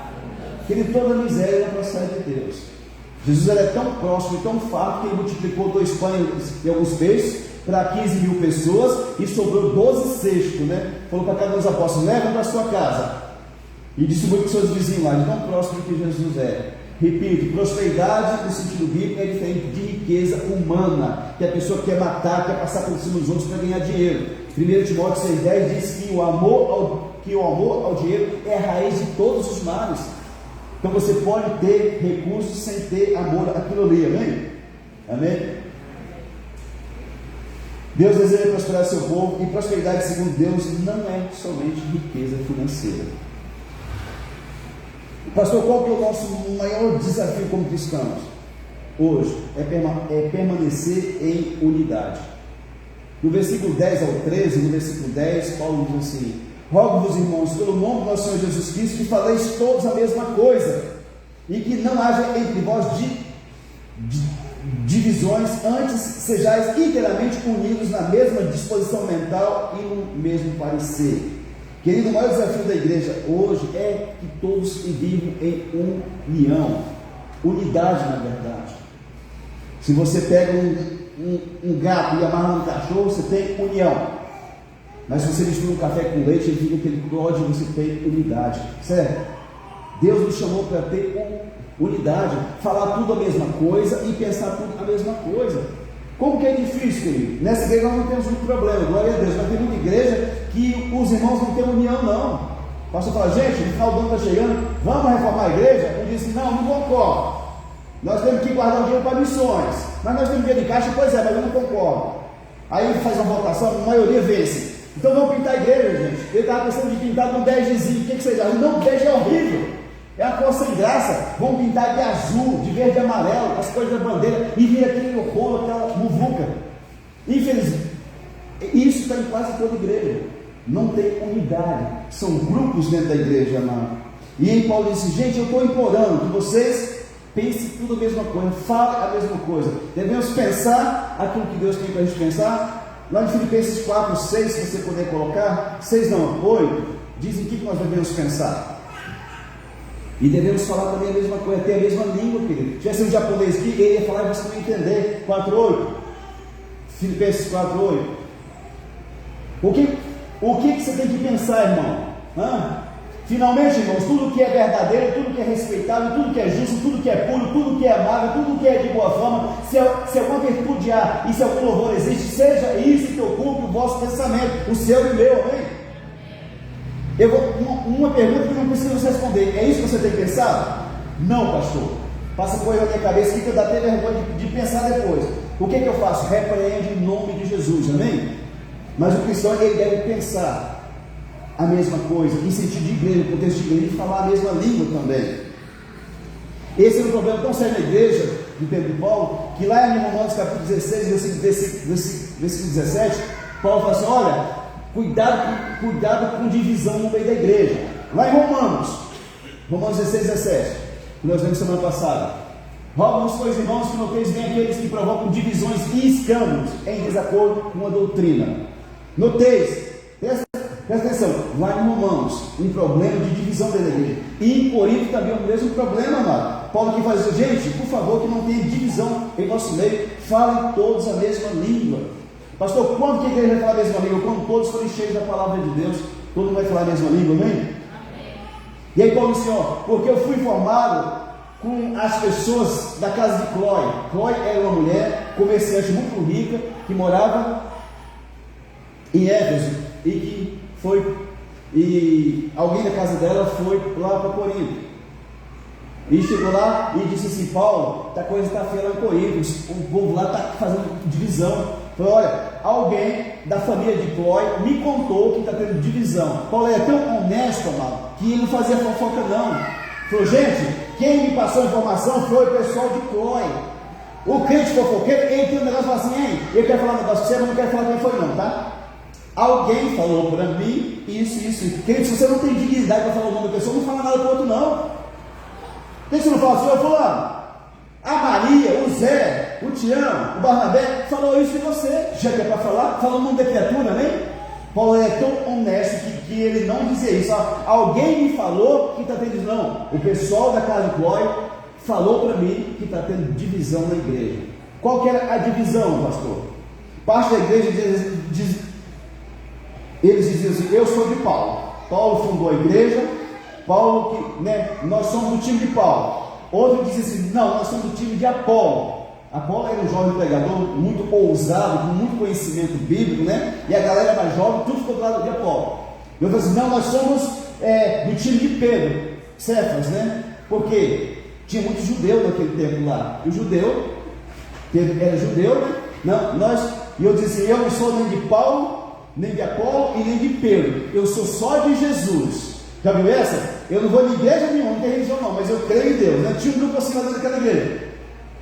que toda a miséria não procede de Deus. Jesus era tão próximo e tão farto que ele multiplicou 2 pães e alguns peixes para 15.000 pessoas e sobrou 12 cestos, né? Falou para cada um dos apóstolos: leva para a sua casa e distribui para os seus vizinhos lá, de tão próximo que Jesus é. Repito, prosperidade no sentido bíblico é diferente de riqueza humana, que a pessoa quer matar, quer passar por cima dos outros para ganhar dinheiro. 1 Timóteo 6,10 diz que o amor ao dinheiro é a raiz de todos os males. Então você pode ter recursos sem ter amor àquilo ali, amém? Amém? Deus deseja prosperar seu povo, e prosperidade segundo Deus não é somente riqueza financeira. Pastor, qual que é o nosso maior desafio como cristãos? Hoje é permanecer em unidade. No versículo 10 ao 13, no versículo 10, Paulo diz assim: rogo-vos, irmãos, pelo nome do nosso Senhor Jesus Cristo, que faleis todos a mesma coisa, e que não haja entre vós divisões, antes sejais inteiramente unidos na mesma disposição mental e no mesmo parecer. Querido, o maior desafio da igreja hoje é que todos vivam em união, unidade na verdade. Se você pega um gato e amarra um cachorro, você tem união. Mas se você mistura um café com leite, ele fica aquele código, você tem unidade, certo? Deus nos chamou para ter unidade, falar tudo a mesma coisa e pensar tudo a mesma coisa. Como que é difícil, querido? Nessa igreja nós não temos muito problema, glória a Deus, mas tem muita igreja que os irmãos não têm união, não. O pastor fala: gente, no final do ano está chegando, vamos reformar a igreja? Eu disse: não concordo. Nós temos que guardar o dinheiro para missões, mas nós temos dinheiro de caixa. Pois é, mas eu não concordo. Aí ele faz uma votação, a maioria vence. Então vamos pintar a igreja, gente. Ele estava pensando de pintar de um begezinho. O que vocês acham? Não, bege é horrível, é uma cor sem graça. Vamos pintar de azul, de verde e amarelo, as cores da bandeira, e vir aquele rolo, aquela muvuca. Infelizmente, está em quase toda igreja. Não tem unidade, são grupos dentro da igreja, amado. E aí Paulo disse, gente, eu estou implorando que vocês pensem tudo a mesma coisa, falem a mesma coisa. Devemos pensar aquilo que Deus tem para a gente pensar. Lá em Filipenses 4, 6, se você puder colocar, 6 não, 8, dizem o que nós devemos pensar. E devemos falar também a mesma coisa, ter a mesma língua, querido. Se tivesse um japonês aqui, ele ia falar e você não ia entender. 4, 8. Filipenses 4, 8. O que você tem que pensar, irmão? Finalmente, irmãos, tudo que é verdadeiro, tudo que é respeitável, tudo que é justo, tudo que é puro, tudo que é amável, tudo que é de boa fama, se alguma virtude há e se algum louvor existe, seja isso que ocupe o vosso pensamento, o seu e o meu, amém? Uma pergunta que não precisa você responder, é isso que você tem que pensar? Não, pastor, passa coisa na minha cabeça que eu dá até vergonha de pensar depois. O que eu faço? Repreende em nome de Jesus, amém? Mas o cristão, ele deve pensar a mesma coisa, em sentido de igreja, no contexto de igreja, e falar a mesma língua também. Esse é um problema tão sério na igreja de Pedro e Paulo, que lá em Romanos capítulo 16, versículo 17, Paulo fala assim, olha, cuidado com divisão no meio da igreja. Lá em Romanos 16, 17, que nós vimos semana passada, rogo-vos, pois, irmãos, que noteis bem aqueles que provocam divisões e escândalos em desacordo com a doutrina. Noteis, presta atenção, lá em Romanos, um problema de divisão da igreja. E em Corinto também é o mesmo problema, amado. Paulo aqui faz isso, gente, por favor, que não tenha divisão em nosso meio, falem todos a mesma língua. Pastor, quando que a igreja vai falar a mesma língua? Quando todos forem cheios da palavra de Deus, todo mundo vai falar a mesma língua, amém? Amém. E aí Paulo disse, porque eu fui formado com as pessoas da casa de Cloé. Cloé era uma mulher comerciante muito rica, que morava em Éfeso, e alguém da casa dela foi lá para Corinto, e chegou lá e disse assim, Paulo, a coisa está feia lá em Corinto, o povo lá está fazendo divisão. Falei, olha, alguém da família de Cloé me contou que está tendo divisão. Paulo é tão honesto, amado, que ele não fazia fofoca não. Falou, gente, quem me passou a informação foi o pessoal de Cloé. O crente fofoqueiro, ele tem um negócio assim, hein, eu quero falar um negócio para você, mas não quero falar quem foi não, tá? Alguém falou para mim isso. Querido, se você não tem dignidade para falar o nome da pessoa, não fala nada para o outro não. Por que você não fala assim, fulano? A Maria, o Zé, o Tião, o Barnabé, falou isso de você. Já que é para falar, fala o nome da criatura, né? Paulo é tão honesto que ele não dizia isso. Alguém me falou que está tendo não. O pessoal da casa de Cloé falou para mim que está tendo divisão na igreja. Qual que era a divisão, pastor? Parte da igreja eles diziam assim, eu sou de Paulo. Paulo fundou a igreja, nós somos do time de Paulo. Outro disse assim, não, nós somos do time de Apolo. Apolo era um jovem pregador muito ousado, com muito conhecimento bíblico, né? E a galera mais jovem, tudo ficou do lado de Apolo. E eu falei assim, não, nós somos do time de Pedro, Cefas, né? Porque tinha muito judeu naquele tempo lá. E o judeu, Pedro era judeu, né? E eu disse assim, eu não sou nem de Paulo, nem de Apolo e nem de Pedro. Eu sou só de Jesus. Já viu essa? Eu não vou em igreja nenhuma, não tem religião não, mas eu creio em Deus, né? Tinha um grupo assim lá dentro daquela igreja.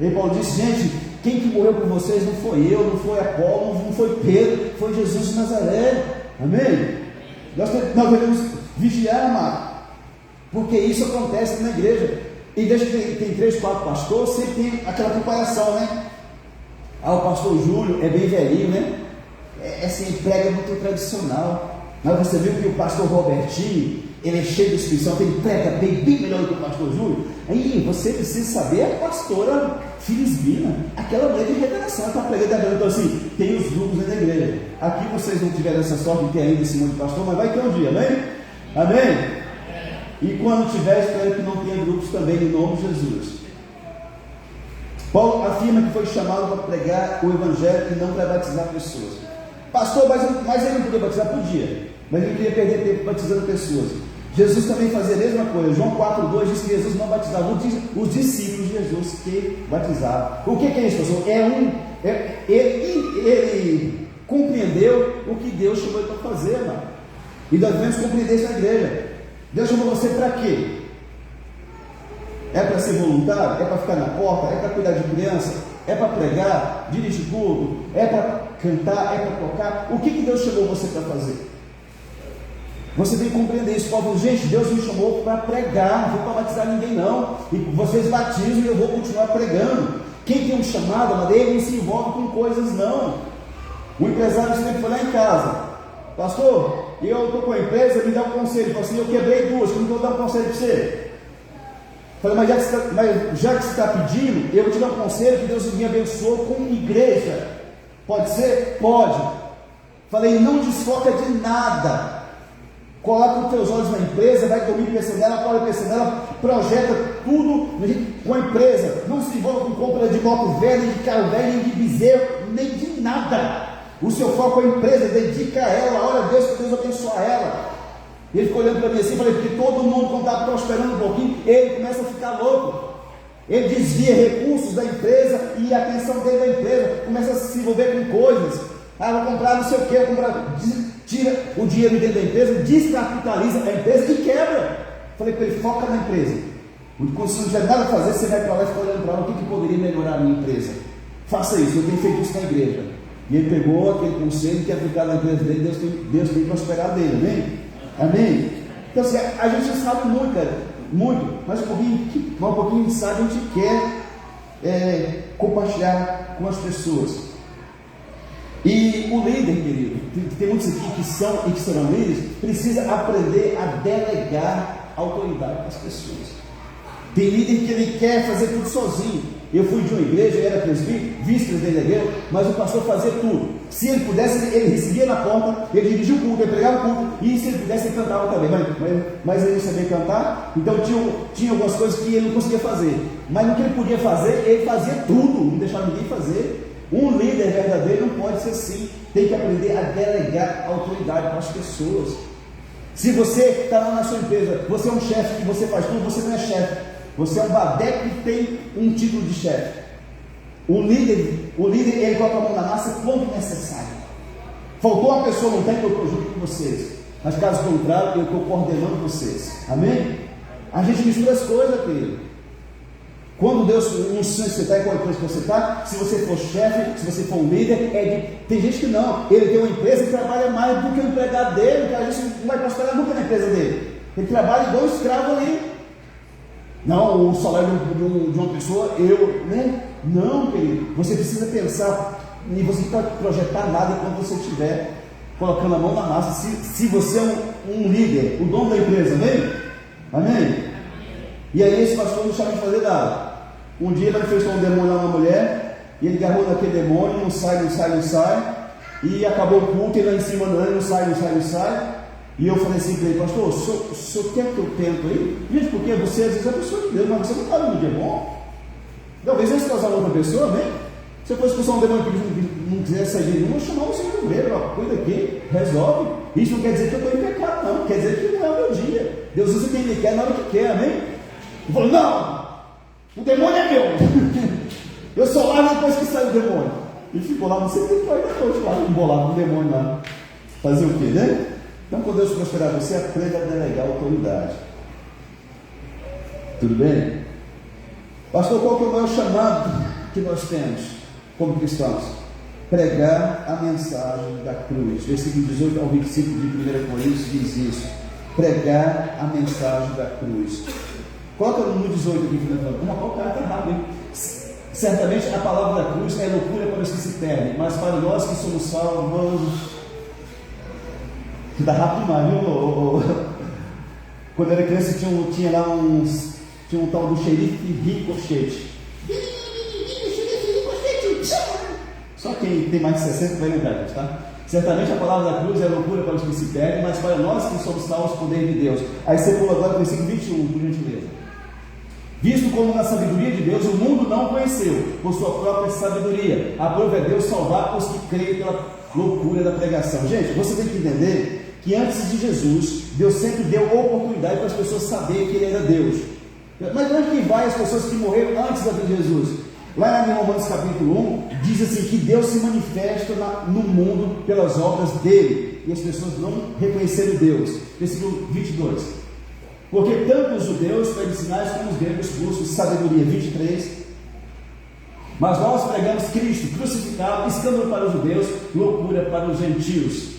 E Paulo disse, gente, quem que morreu por vocês não foi eu, não foi Apolo, não foi Pedro, foi Jesus de Nazaré. Amém? Nós devemos vigiar, amado, porque isso acontece na igreja. E desde que tem 3, 4 pastores, sempre tem aquela comparação, né? O pastor Júlio é bem velhinho, né? Assim, prega muito tradicional. Mas você viu que o pastor Robertinho, ele é cheio de Espírito Santo, ele prega bem melhor do que o pastor Júlio. Aí você precisa saber a pastora Filisbina, aquela mulher de revelação, está pregando, então assim, tem os grupos dentro da igreja. Aqui vocês não tiveram essa sorte de ter ainda esse monte de pastor, mas vai ter um dia, amém? Amém? E quando tiver, espero que não tenha grupos também, em nome de Jesus. Paulo afirma que foi chamado para pregar o evangelho e não para batizar pessoas. Pastor, mas ele não podia batizar? Podia, mas ele queria perder tempo batizando pessoas. Jesus também fazia a mesma coisa. João 4,2 diz que Jesus não batizava, os discípulos de Jesus que batizavam. O que é isso, pastor? Ele compreendeu o que Deus chamou ele para fazer, mano. E nós devemos compreender isso na igreja. Deus chamou você para quê? É para ser voluntário? É para ficar na porta? É para cuidar de criança? É para pregar? Dirigir culto? É para cantar, é para tocar. O que Deus chamou você para fazer? Você tem que compreender isso. Paulo, gente, Deus me chamou para pregar, não vou para batizar ninguém não, e vocês batizam e eu vou continuar pregando. Quem tem um chamado, mas ele não se envolve com coisas não. O empresário sempre foi lá em casa: pastor, eu estou com a empresa, me dá um conselho. Ele falou assim: eu quebrei duas, como que eu vou dar um conselho para você? Falei, mas já que você está pedindo, eu vou te dar um conselho que Deus me abençoou com igreja. Pode ser? Pode. Falei, não desfoca de nada. Coloca os teus olhos na empresa, vai dormir pensando nela, acorda pensando nela, projeta tudo com a empresa. Não se envolva com compra de moto velha, nem de carro velho, nem de bezerro, nem de nada. O seu foco é a empresa, dedica a ela, ora a Deus para Deus abençoar ela. Ele ficou olhando para mim assim, falei, porque todo mundo, quando está prosperando um pouquinho, ele começa a ficar louco. Ele desvia recursos da empresa e a atenção dele da empresa, começa a se envolver com coisas. Ah, vou comprar não sei o que, vou comprar. Tira o dinheiro dentro da empresa, descapitaliza a empresa e quebra. Falei para ele, foca na empresa. Quando você não tiver nada a fazer, você vai para lá e fica olhando para lá, o que poderia melhorar a minha empresa? Faça isso, eu tenho feito isso na igreja. E ele pegou aquele conselho que é aplicado na empresa dele, Deus tem prosperado dele, amém? Amém? Então assim, a gente sabe muito, cara, muito, mas um pouquinho de sabe, a gente quer compartilhar com as pessoas. E o líder, querido, tem muitos aqui que são e que serão líderes, precisa aprender a delegar autoridade para as pessoas. Tem líder que ele quer fazer tudo sozinho. Eu fui de uma igreja, eu era presbítero, vice-presidente da igreja, mas o pastor fazia tudo. Se ele pudesse, ele recebia na porta, ele dirigia o culto, ele pregava o culto, e se ele pudesse, ele cantava também. Mas ele não sabia cantar, então tinha algumas coisas que ele não conseguia fazer. Mas no que ele podia fazer, ele fazia tudo, não deixava ninguém fazer. Um líder verdadeiro não pode ser assim, tem que aprender a delegar autoridade para as pessoas. Se você está lá na sua empresa, você é um chefe que você faz tudo, você não é chefe, você é um badeco que tem um título de chefe. O líder ele coloca a mão na massa quando necessário. Faltou uma pessoa no tempo, eu estou junto com vocês, mas caso contrário, eu estou coordenando vocês, amém? A gente mistura as coisas, querido. Quando Deus não sei se você está em qual coisa que você está, se você for chefe, se você for um líder, tem gente que não, ele tem uma empresa que trabalha mais do que o empregado dele, que a gente não vai prosperar nunca na empresa dele. Ele trabalha igual um escravo ali. Não, o salário de uma pessoa, né? Não, querido, você precisa pensar, e você não pode projetar nada enquanto você estiver colocando a mão na massa. Se você é um líder, o dono da empresa, amém? Amém? E aí esse pastor não sabe de fazer nada. Um dia ele manifestou um demônio a uma mulher, e ele agarrou naquele demônio, não sai, e acabou o culto, e lá em cima não sai. E eu falei assim para ele, pastor, o senhor quer que eu tento aí? Gente, porque você às vezes é pessoa de Deus, mas você não está no dia bom. Talvez ele causar outra pessoa, né? Se eu fosse expulsar um demônio que não quisesse sair de mim, eu vou chamar você de obreiro, cuida aqui, resolve. Isso não quer dizer que eu estou em pecado, não, quer dizer que não é o meu dia. Deus usa quem Ele quer na hora que quer, amém? Ele falou, não, o demônio é meu. Eu só lá depois que sai o demônio. Ele ficou lá, não sei o que foi da noite lá, embolado no demônio lá. Fazer o quê, né? Então, quando Deus prosperar você, aprenda a delegar a autoridade. Tudo bem? Pastor, qual que é o maior chamado que nós temos como cristãos? Pregar a mensagem da cruz. Versículo 18 ao 25 de 1 Coríntios diz isso. Pregar a mensagem da cruz. Coloca no 18 aqui, o cara está errado, hein? Certamente a palavra da cruz é loucura para os que se perdem, mas para nós que somos salvos, dá rápido demais, viu? Quando eu era criança tinha lá tinha um tal do xerife Ricochete. Só quem tem mais de 60 vai lembrar disso, tá? Certamente a palavra da cruz é loucura para os que se perdem, mas para nós que somos salvos, poder de Deus. Aí você pula agora para o versículo 21, por gentileza. Visto como na sabedoria de Deus o mundo não conheceu, por sua própria sabedoria, aprove a Deus salvar os que creem pela loucura da pregação. Gente, você tem que entender que antes de Jesus, Deus sempre deu oportunidade para as pessoas saberem que Ele era Deus. Mas onde que vai as pessoas que morreram antes da vida de Jesus? Lá em Romanos capítulo 1, diz assim que Deus se manifesta no mundo pelas obras dele, e as pessoas não reconheceram Deus. Versículo 22. Porque tanto os judeus pedem sinais como os gregos buscam sabedoria. 23. Mas nós pregamos Cristo crucificado, escândalo para os judeus, loucura para os gentios.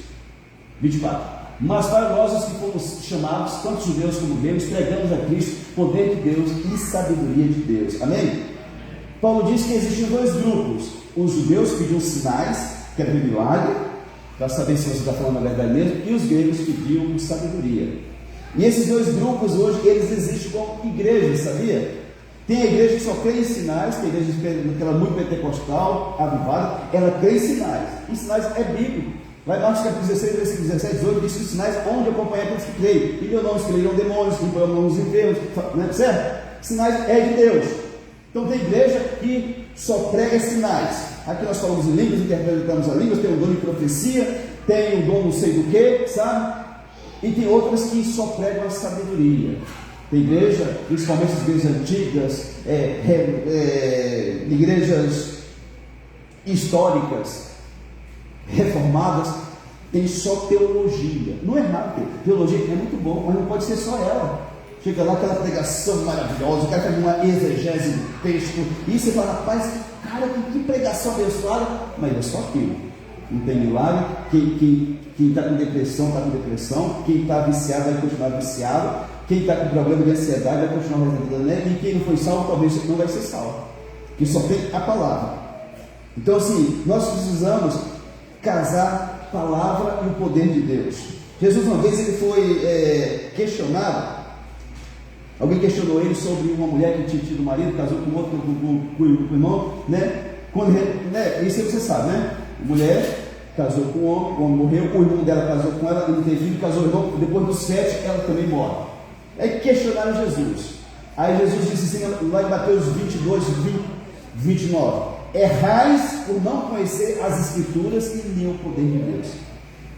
24. Mas para nós, os que fomos chamados, tanto judeus como gregos, pregamos a Cristo, poder de Deus e sabedoria de Deus. Amém? Paulo diz que existem dois grupos. Os judeus pediam sinais, que era milagre, para saber se você está falando a verdade mesmo, e os gregos pediam sabedoria. E esses dois grupos hoje, eles existem como igrejas, sabia? Tem a igreja que só crê em sinais, tem a igreja que ela é muito pentecostal, avivada, ela crê em sinais. E sinais é bíblico. Vai Marcos capítulo 16, versículo 17, 18, diz que os sinais onde acompanhar aqueles que creem. E meu nome escolheram demônios, impõem mãos enfermos, não é certo? Sinais é de Deus. Então tem igreja que só prega sinais. Aqui nós falamos em línguas, interpretamos a língua, tem o dom de profecia, tem o dom não sei do que, sabe? E tem outras que só pregam a sabedoria. Tem igreja, principalmente as igrejas antigas, igrejas históricas, reformadas, tem só teologia. Não é errado, teologia é muito bom, mas não pode ser só ela. Chega lá aquela pregação maravilhosa, o cara faz uma exegese do texto, e você fala, rapaz, cara, que pregação abençoada, mas é só aquilo. Não tem milagre. Quem está com depressão, está com depressão. Quem está viciado vai continuar viciado. Quem está com problema de ansiedade vai continuar resgatando, né? E quem não foi salvo, talvez não vai ser salvo. Que só tem a palavra. Então, assim, nós precisamos casar palavra e o poder de Deus. Jesus, uma vez, ele foi questionado. Alguém questionou ele sobre uma mulher que tinha tido marido, casou com outro, com o irmão, né? Isso aí você sabe, né? A mulher casou com o homem morreu, o irmão dela casou com ela, não teve filho, casou o irmão, depois dos 7 ela também morre. Aí questionaram Jesus. Aí Jesus disse assim, lá em Mateus 22, 29: errais por não conhecer as Escrituras e nem o poder de Deus.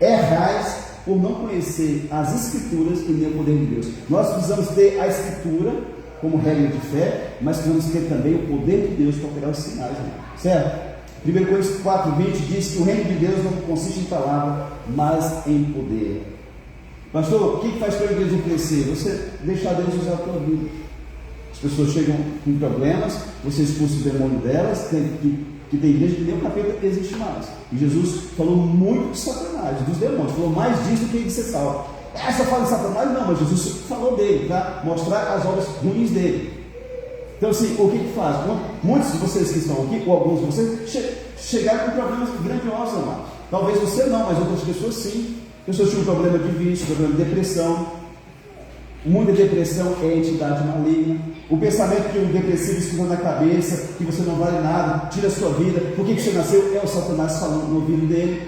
Errais por não conhecer as Escrituras e nem o poder de Deus. Nós precisamos ter a Escritura como regra de fé, mas precisamos ter também o poder de Deus para operar os sinais, né? Certo? 1 Coríntios 4:20 diz que o reino de Deus não consiste em palavra, mas em poder. Pastor, o que faz para a igreja crescer? Você deixar Deus usar a tua vida. As pessoas chegam com problemas, você expulsa o demônio delas, que tem igreja que nem o capeta existe mais. E Jesus falou muito de Satanás, dos demônios, falou mais disso do que de ser salvo. Essa fala de Satanás não, mas Jesus falou dele, para mostrar as obras ruins dele. Então, assim, o que faz? Muitos de vocês que estão aqui, ou alguns de vocês, chegaram com problemas grandiosos, amados. Talvez você não, mas outras pessoas sim. Pessoas tinham problema de vício, problema de depressão. Muita depressão é entidade maligna. O pensamento que o depressivo escuta na cabeça, que você não vale nada, tira a sua vida. Por que você nasceu? É o Satanás falando no ouvido dele.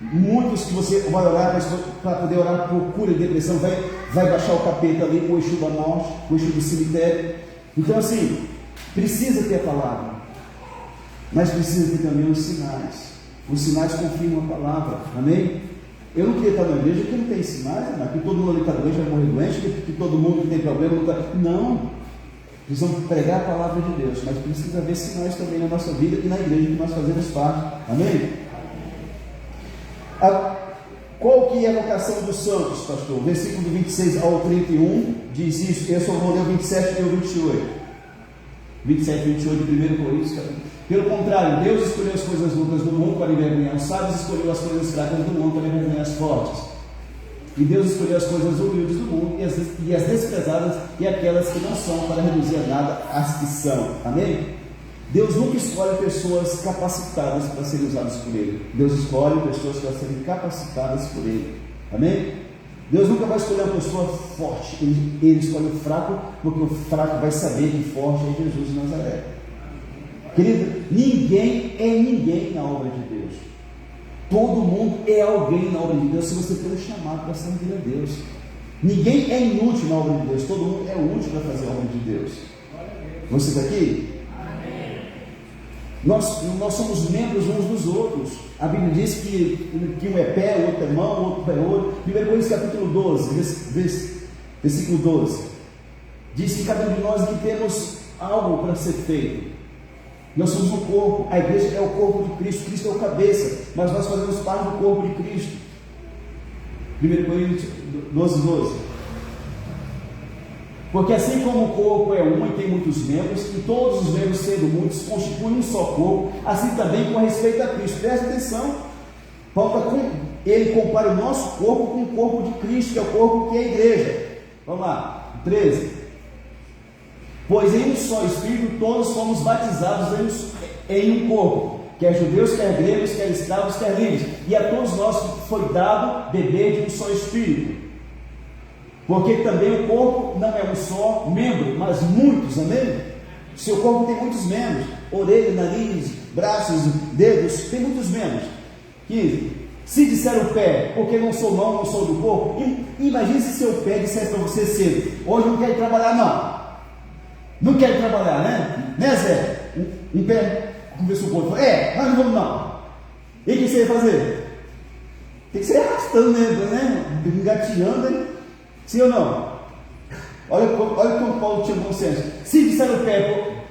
Muitos que você vai orar para poder orar por cura de depressão, vai baixar o capeta ali, o Exu da morte, o Exu do cemitério. Então, assim, precisa ter a palavra, mas precisa ter também os sinais. Os sinais confirmam a palavra, amém? Eu não queria estar na igreja que não tem sinais, que todo mundo ali está doente, vai morrer doente, que todo mundo que tem problema não está. Não, precisamos pregar a palavra de Deus, mas precisa haver sinais também na nossa vida e na igreja que nós fazemos parte, amém? Qual que é a vocação dos santos, pastor? Versículo do 26 ao 31 diz isso. Eu só vou ler o 27 e o 28. 27 e 28 de 1 Coríntios. Pelo contrário, Deus escolheu as coisas loucas do mundo para envergonhar os sábios, escolheu as coisas fracas do mundo para envergonhar as fortes. E Deus escolheu as coisas humildes do mundo e as desprezadas e aquelas que não são, para reduzir a nada as que são. Amém? Deus nunca escolhe pessoas capacitadas para serem usadas por Ele. Deus escolhe pessoas para serem capacitadas por Ele. Amém? Deus nunca vai escolher uma pessoa forte. Ele escolhe o fraco, porque o fraco vai saber que forte é Jesus de Nazaré. Querido, ninguém é ninguém na obra de Deus. Todo mundo é alguém na obra de Deus, se você tem um chamado para servir a Deus. Ninguém é inútil na obra de Deus. Todo mundo é útil para fazer a obra de Deus. Você está aqui? Nós somos membros uns dos outros. A Bíblia diz que um é pé, o outro é mão, o outro é olho. 1 Coríntios capítulo 12, versículo 12, diz que cada um de nós aqui temos algo para ser feito. Nós somos um corpo, a igreja é o corpo de Cristo, Cristo é o cabeça, mas nós fazemos parte do corpo de Cristo. 1 Coríntios 12. Porque assim como o corpo é um e tem muitos membros, e todos os membros sendo muitos constituem um só corpo, assim também com respeito a Cristo. Presta atenção, ele compara o nosso corpo com o corpo de Cristo, que é o corpo que é a igreja. Vamos lá, 13. Pois em um só Espírito todos fomos batizados em um corpo, quer judeus, quer gregos, quer escravos, quer livres, e a todos nós foi dado beber de um só Espírito. Porque também o corpo não é um só membro, mas muitos, amém? Seu corpo tem muitos membros, orelha, nariz, braços, dedos, tem muitos membros. 15. Se disser o pé, porque não sou mão, não sou do corpo, imagine se seu pé dissesse para você cedo, hoje não quero trabalhar não. Não quero trabalhar, né Zé? Um pé, conversou com o outro, nós não vamos não. E o que você ia fazer? Tem que ser arrastando, né? Engateando, hein? Sim ou não? Olha como Paulo tinha bom senso. Se disser o pé,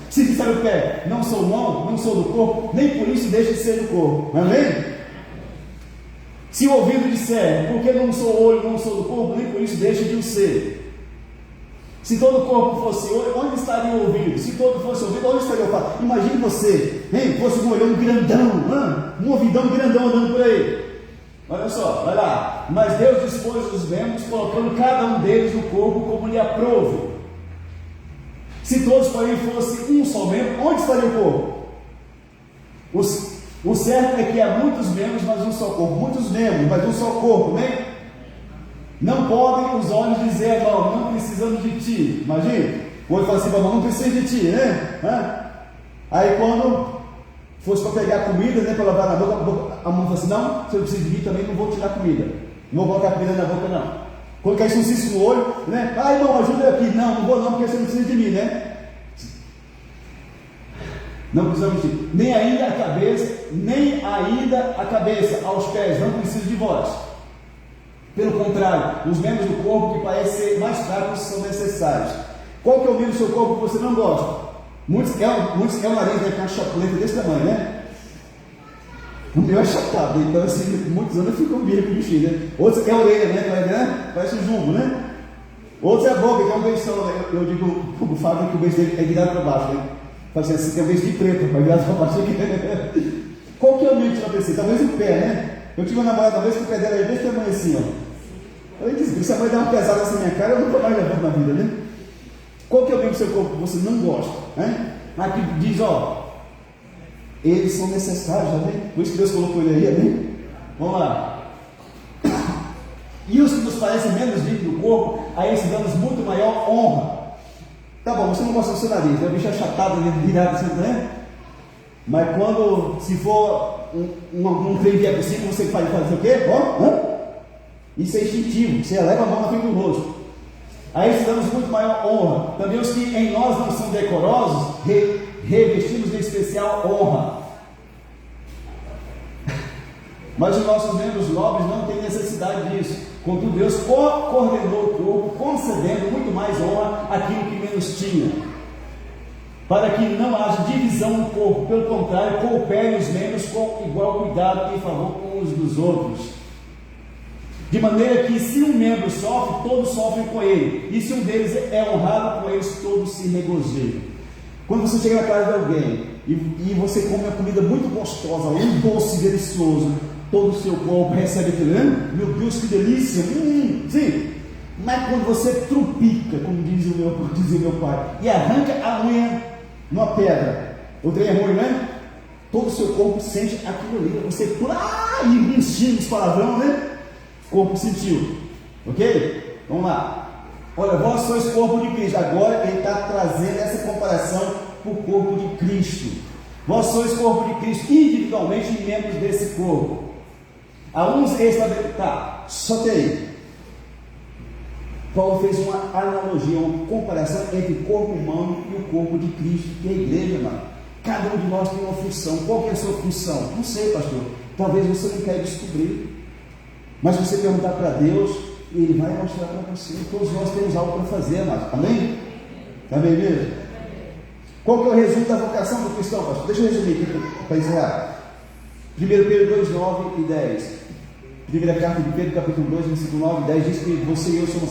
se disser o pé, não sou mão, não sou do corpo, nem por isso deixa de ser do corpo. Amém? Se o ouvido disser, porque não sou olho, não sou do corpo, nem por isso deixa de o ser. Se todo o corpo fosse olho, onde estaria o ouvido? Se todo fosse ouvido, onde estaria o olfato? Imagine você, fosse um olhão grandão, um ouvidão grandão andando por aí. Olha só, vai lá. Mas Deus dispôs os membros, colocando cada um deles no corpo como lhe aprouve. Se todos, porém, fossem um só membro, onde estaria o corpo? O certo é que há muitos membros, mas um só corpo. Muitos membros, mas um só corpo, né? Não podem os olhos dizer, irmão, não precisamos de ti. Imagina, o olho fala assim, irmão, não precisa de ti, né? Aí quando fosse para pegar comida, para lavar na boca, a mão fala assim, não, se eu preciso de mim também não vou tirar comida. Não vou colocar comida na boca, não. Quando cai um cisco no olho, irmão, ajuda eu aqui. Não vou não, porque você não precisa de mim, né? Não precisamos de ti. Nem ainda a cabeça, aos pés, não precisa de vós. Pelo contrário, os membros do corpo que parecem ser mais fracos são necessários. Qual que é o membro do seu corpo que você não gosta? Muitos é o nariz, né? Que é uma chapuleta desse tamanho, né? O meu é chapado, então assim, muitos anos eu fico com o bichinho, né? Outros é a orelha, né? Parece um jumbo, né? Outros é a boca, que é um beição, né? Eu digo pro Fábio que o beijo dele é virado para baixo, né? Fala assim, tem um beijo de preto, mas virado para baixo aqui. Qual que é o membro que você vai pensar? Talvez o pé, né? Eu tive uma namorada uma vez que o pé dela é desse tamanho assim, ó. Eu disse, se a mãe der uma pesada assim na minha cara, eu nunca mais levanto na vida, né? Qual que é o membro do seu corpo que você não gosta? Né? Aqui diz, eles são necessários, amém? Por isso que Deus colocou ele aí, amém? Vamos lá. E os que nos parecem menos dignos do corpo, a esses damos muito maior honra. Tá bom, você não gosta do seu nariz, né? O bicho é achatado, virado assim, né? Mas quando, se for um trem vier por cima, você faz fazer o quê? Isso é instintivo, você eleva a mão na frente do rosto. A esses damos muito maior honra. Também os que em nós não são decorosos, revestimos de especial honra. Mas os nossos membros nobres não têm necessidade disso. Contudo, Deus coordenou o corpo, concedendo muito mais honra àquilo que menos tinha, para que não haja divisão no corpo. Pelo contrário, cooperem os membros com igual cuidado em favor uns dos outros. De maneira que, se um membro sofre, todos sofrem com ele. E se um deles é honrado, com eles todos se regozijam. Quando você chega na casa de alguém e você come uma comida muito gostosa, um doce delicioso, todo o seu corpo recebe aquilo, né? Meu Deus, que delícia! Sim. Mas quando você trupica, como dizia o meu pai, e arranca a unha numa pedra, o trem é ruim, né? Todo o seu corpo sente aquilo ali. Você e xinga os palavrão, né? O corpo sentiu. Ok? Vamos lá. Olha, vós sois corpo de Cristo. Agora ele está trazendo essa comparação para o corpo de Cristo. Vós sois corpo de Cristo, individualmente e membros desse corpo. Há uns só tem aí. Paulo fez uma analogia, uma comparação entre o corpo humano e o corpo de Cristo, que é a igreja, mano. Cada um de nós tem uma função. Qual que é a sua função? Não sei, pastor. Talvez você não queira descobrir. Mas se você perguntar para Deus, Ele vai mostrar para você. Todos nós temos algo para fazer, amado. Amém? Amém mesmo? Qual que é o resumo da vocação do cristão, pastor? Deixa eu resumir aqui para encerrar. 1 Pedro 2, 9 e 10. Primeira carta de Pedro, capítulo 2, versículo 9 e 10, diz que você e eu somos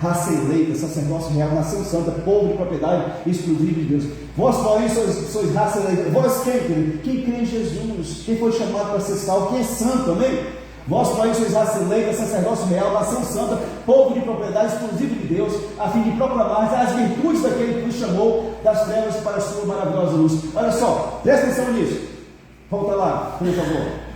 raça eleita, sacerdócio real, nação santa, povo de propriedade exclusiva de Deus. Vós, porém, sois raça eleita. Vós quem crê em Jesus, quem foi chamado para ser salvo, quem é santo, amém? Vós, porém, sois raça eleita, sacerdócio real, nação santa, povo de propriedade exclusiva de Deus, a fim de proclamar as virtudes daquele que nos chamou das trevas para a sua maravilhosa luz. Olha só, presta atenção nisso. Volta lá, por favor.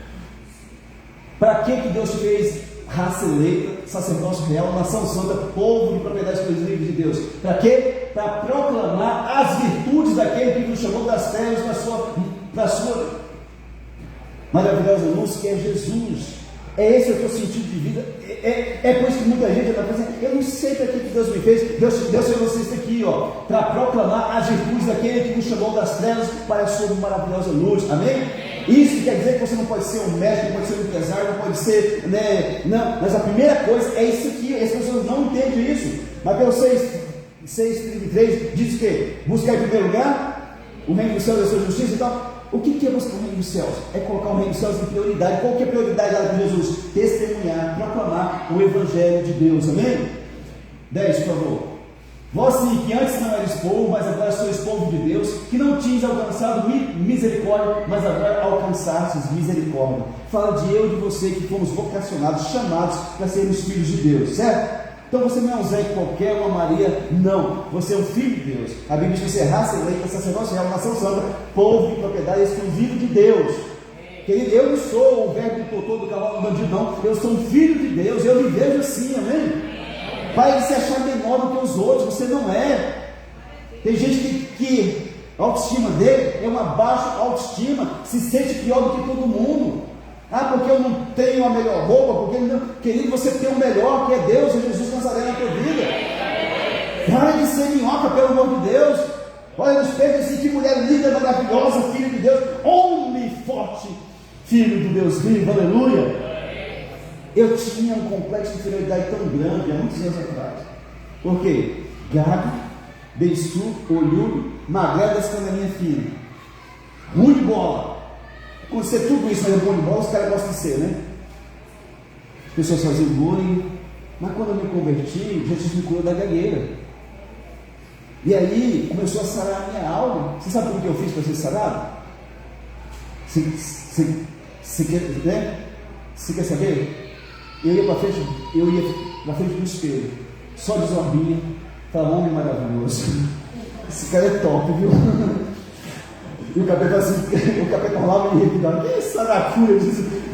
Para que Deus fez raça eleita, sacerdócio real, nação santa, povo de propriedade exclusiva de Deus? Para quê? Para proclamar as virtudes daquele que nos chamou das trevas para a sua maravilhosa luz, que é Jesus. É esse o teu sentido de vida. É por isso que muita gente está pensando, eu não sei para que Deus me fez. Deus fez vocês aqui, para proclamar as virtudes daquele que nos chamou das trevas para a sua maravilhosa luz. Amém? Isso quer dizer que você não pode ser um médico, não pode ser um empresário, não pode ser, né? Não, mas a primeira coisa é isso aqui. As pessoas não entendem isso. Mateus 6,33 diz que buscar em primeiro lugar o reino dos céus e a sua justiça. Então, o que é buscar o reino dos céus? É colocar o reino dos céus em prioridade. Qual que é a prioridade lá de Jesus? Testemunhar, proclamar o Evangelho de Deus. Amém? 10, por favor. Vós sim, que antes não eres povo, mas agora sois povo de Deus, que não tinhas alcançado misericórdia, mas agora alcançastes misericórdia. Fala de eu e de você que fomos vocacionados, chamados para sermos filhos de Deus, certo? Então você não é um Zé qualquer, uma Maria, não. Você é um filho de Deus. A Bíblia diz que você é raça eleita, sacerdócio real, nação santa, povo de propriedade exclusiva de Deus. Querido, eu não sou o verbo do doutor do cavalo do bandido, não. Eu sou um filho de Deus, eu me vejo assim, amém? Vai se achar menor do que os outros, você não é. Tem gente que a autoestima dele é uma baixa autoestima, se sente pior do que todo mundo. Porque eu não tenho a melhor roupa, porque não... Querido, você tem o melhor, que é Deus, é Jesus Nazaré na tua vida. Para de ser minhoca, pelo amor de Deus. Olha no espelho assim, que mulher linda, maravilhosa, filho de Deus, homem forte, filho de Deus vivo, aleluia. Eu tinha um complexo de inferioridade tão grande há muitos anos atrás. Por quê? Gago, beiçudo, olhudo, magrelo das canelinhas finas, ruim de bola. Quando você tudo isso, mas é bom de bola, os caras gostam de ser, né? As pessoas faziam bullying. Mas quando eu me converti, Jesus me curou da gagueira. E aí começou a sarar a minha alma. Você sabe o que eu fiz para ser sarado? Você quer saber? Eu ia para frente do espelho, só de zombinha, falava, homem maravilhoso. Esse cara é top, viu? E o capeta assim, o capeta rolava e revidava, que saracura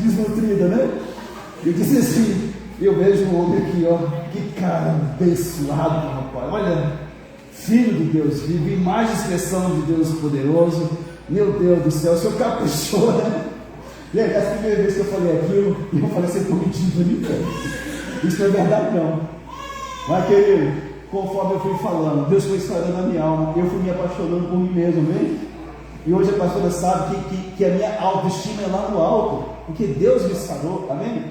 desnutrida, né? Eu disse assim, eu vejo um homem aqui, que cara abençoado, rapaz, olha, filho de Deus vivo, imagem e expressão de Deus poderoso, meu Deus do céu, o senhor caprichou, né? E aí, a primeira vez que eu falei aquilo, eu falei assim, prometido ali, isso não é verdade não. Mas querido, conforme eu fui falando, Deus foi esclarando a minha alma, eu fui me apaixonando por mim mesmo, amém? E hoje a pastora sabe que a minha autoestima é lá no alto, porque Deus me sarou, amém?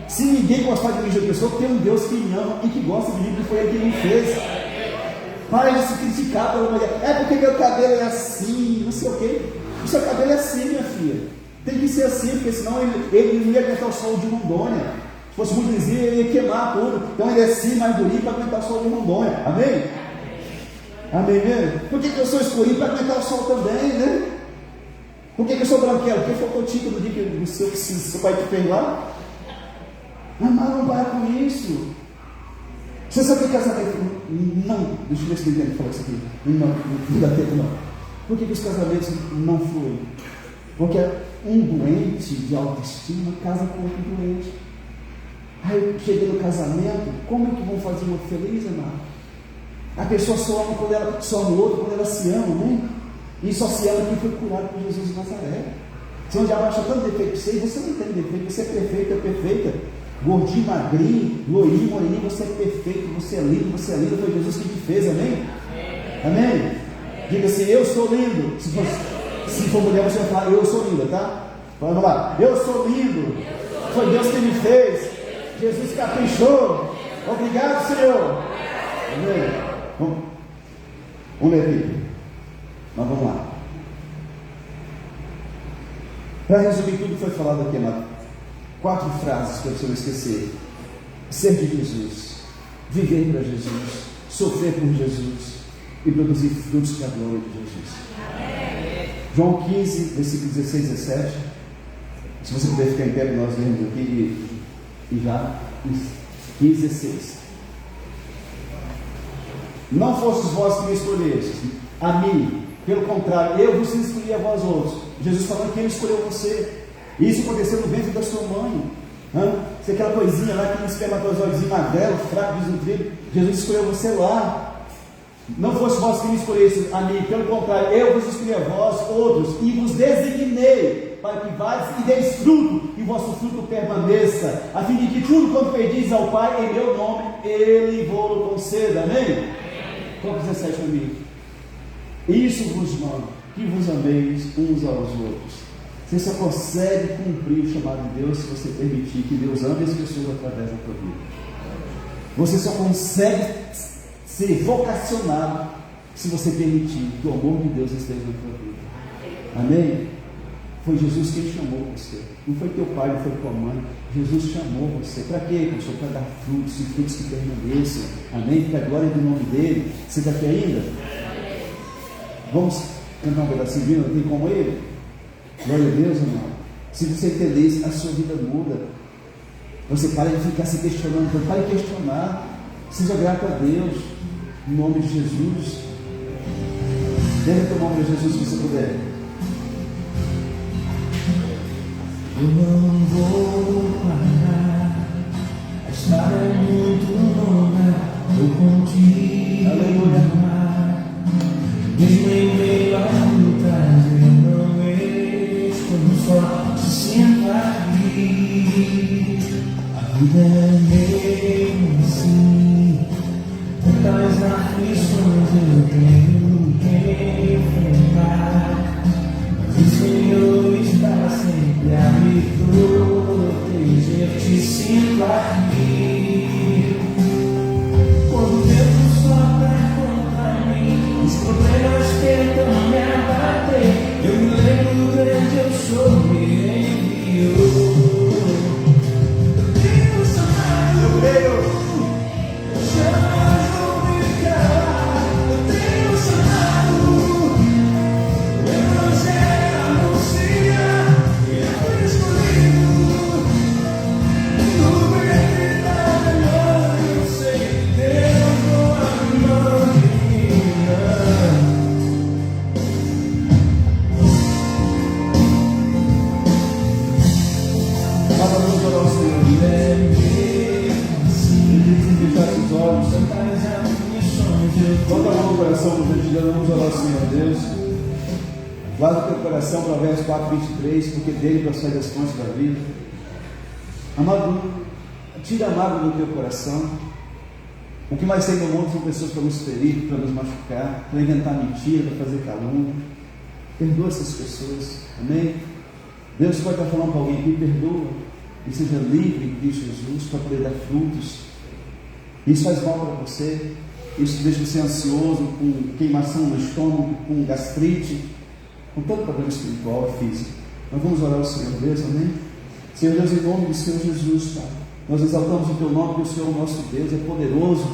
Se ninguém gostar de mim de outra pessoa, tem um Deus que me ama e que gosta de mim, que foi ele que me fez. Para de se criticar pela mulher, porque meu cabelo é assim, não sei o quê. O seu cabelo é assim, minha filha. Tem que ser assim, porque senão ele não ia aguentar o sol de Rondônia. Se fosse muito lisinho, ele ia queimar tudo. Então ele é assim, mais durinho para aguentar o sol de Rondônia. Amém? Amém mesmo? Por que eu sou escurinho? Para aguentar o sol também, né? Por que eu sou branquelo? Porque faltou tico do dia que o seu pai te fez lá? Mas não para com isso. Você sabe que casamento não... Deixa eu ver se ele falou isso aqui. Não dá tempo não. Por que os casamentos não fluem? Porque um doente de autoestima casa com outro doente. Aí eu cheguei no casamento, como é que vão fazer um outro feliz, amado? A pessoa só ama quando ela, só ama o outro quando ela se ama, né? E só se ama quem foi curado por Jesus de Nazaré. Se onde acha tanto defeito para você não tem defeito, você é perfeito, é perfeita. Gordinho, magrinho, loirinho, moreninho, você é perfeito, você é lindo, foi Jesus quem te fez, amém? Amém? Diga assim, eu sou lindo. Se for mulher, você vai falar, eu sou linda, tá? Vamos lá, eu sou lindo, foi Deus que me fez, Jesus caprichou, obrigado, Senhor. Amém? Vamos ler aqui, mas vamos lá. Para resumir tudo que foi falado aqui, amado, 4 frases para você não esquecer: ser de Jesus, viver para Jesus, sofrer por Jesus e produzir frutos para a glória de Jesus. João 15, versículo 16 e 17. Se você puder ficar em pé, nós lemos aqui e já 15, 16. Não fostes vós que me escolhestes a mim, pelo contrário, eu vos escolhi a vós outros. Jesus falando que ele escolheu você. Isso aconteceu no ventre da sua mãe. Se aquela coisinha lá, aquele espermatozoidezinho magrelo, fraco, desnutrido, Jesus escolheu você lá. Não fosse vós que me escolhesse a mim, pelo contrário, eu vos escolhi a vós outros e vos designei para que vais e deis fruto e vosso fruto permaneça, a fim de que tudo quanto pedis ao Pai em meu nome, Ele vos conceda. Amém? Como 17 amigo. Isso vos mando, que vos ameis uns aos outros. Você só consegue cumprir o chamado de Deus se você permitir que Deus ame as pessoas através da tua vida. Você só consegue ser vocacionado se você permitir que o amor de Deus esteja na tua vida. Amém? Foi Jesus quem chamou você. Não foi teu pai, não foi tua mãe. Jesus chamou você. Para quê, pastor? Para dar frutos e frutos que permaneçam. Amém? Para a glória do nome dele. Você está aqui ainda? Vamos cantar um pedacinho de hino? Tem como ele? Glória a Deus, irmão. Se você entender isso, a sua vida muda. Você para de ficar se questionando. Então, para de questionar. Seja grato a Deus. Em nome de Jesus. Dê o teu nome de Jesus se você puder. Eu não vou parar. A estrada é muito longa. Eu continuo a amar. Mesmo em meio às lutas, eu não estou só se sentar aqui. A vida é mesmo assim. Tantas aflições eu tenho que enfrentar. Mas o Senhor está sempre a me proteger. Te sinto aqui. Quando o vento sopra contra mim, os problemas tentam me abater. Eu me lembro do grande eu sou, me enviou. Eu tenho chamado, eu creio. Jamais vou me calar. Eu tenho chamado. O Evangelho anuncia que eu fui escolhido. Tudo é vida melhor. Eu sei que Deus não abre mão de mim. Vamos orar ao Senhor. Fechar os olhos. Bota a mão no coração do gente, vamos orar ao Senhor Deus. Guarda o teu coração, Provérbios 4:23, porque dele procede as fontes da vida. Amado, tira a mágoa do teu coração. O que mais tem no mundo são pessoas para nos ferir, para nos machucar, para inventar mentira, para fazer calúnia. Perdoa essas pessoas, amém? Deus pode estar falando para alguém aqui, perdoa e seja livre em Cristo Jesus para poder dar frutos. Isso faz mal para você, isso deixa você ansioso, com queimação no estômago, com gastrite, com todo problema espiritual e físico. Nós vamos orar ao Senhor Deus, amém? Senhor Deus, em nome do Senhor Jesus, Pai, nós exaltamos o Teu nome, porque o Senhor, nosso Deus, é poderoso.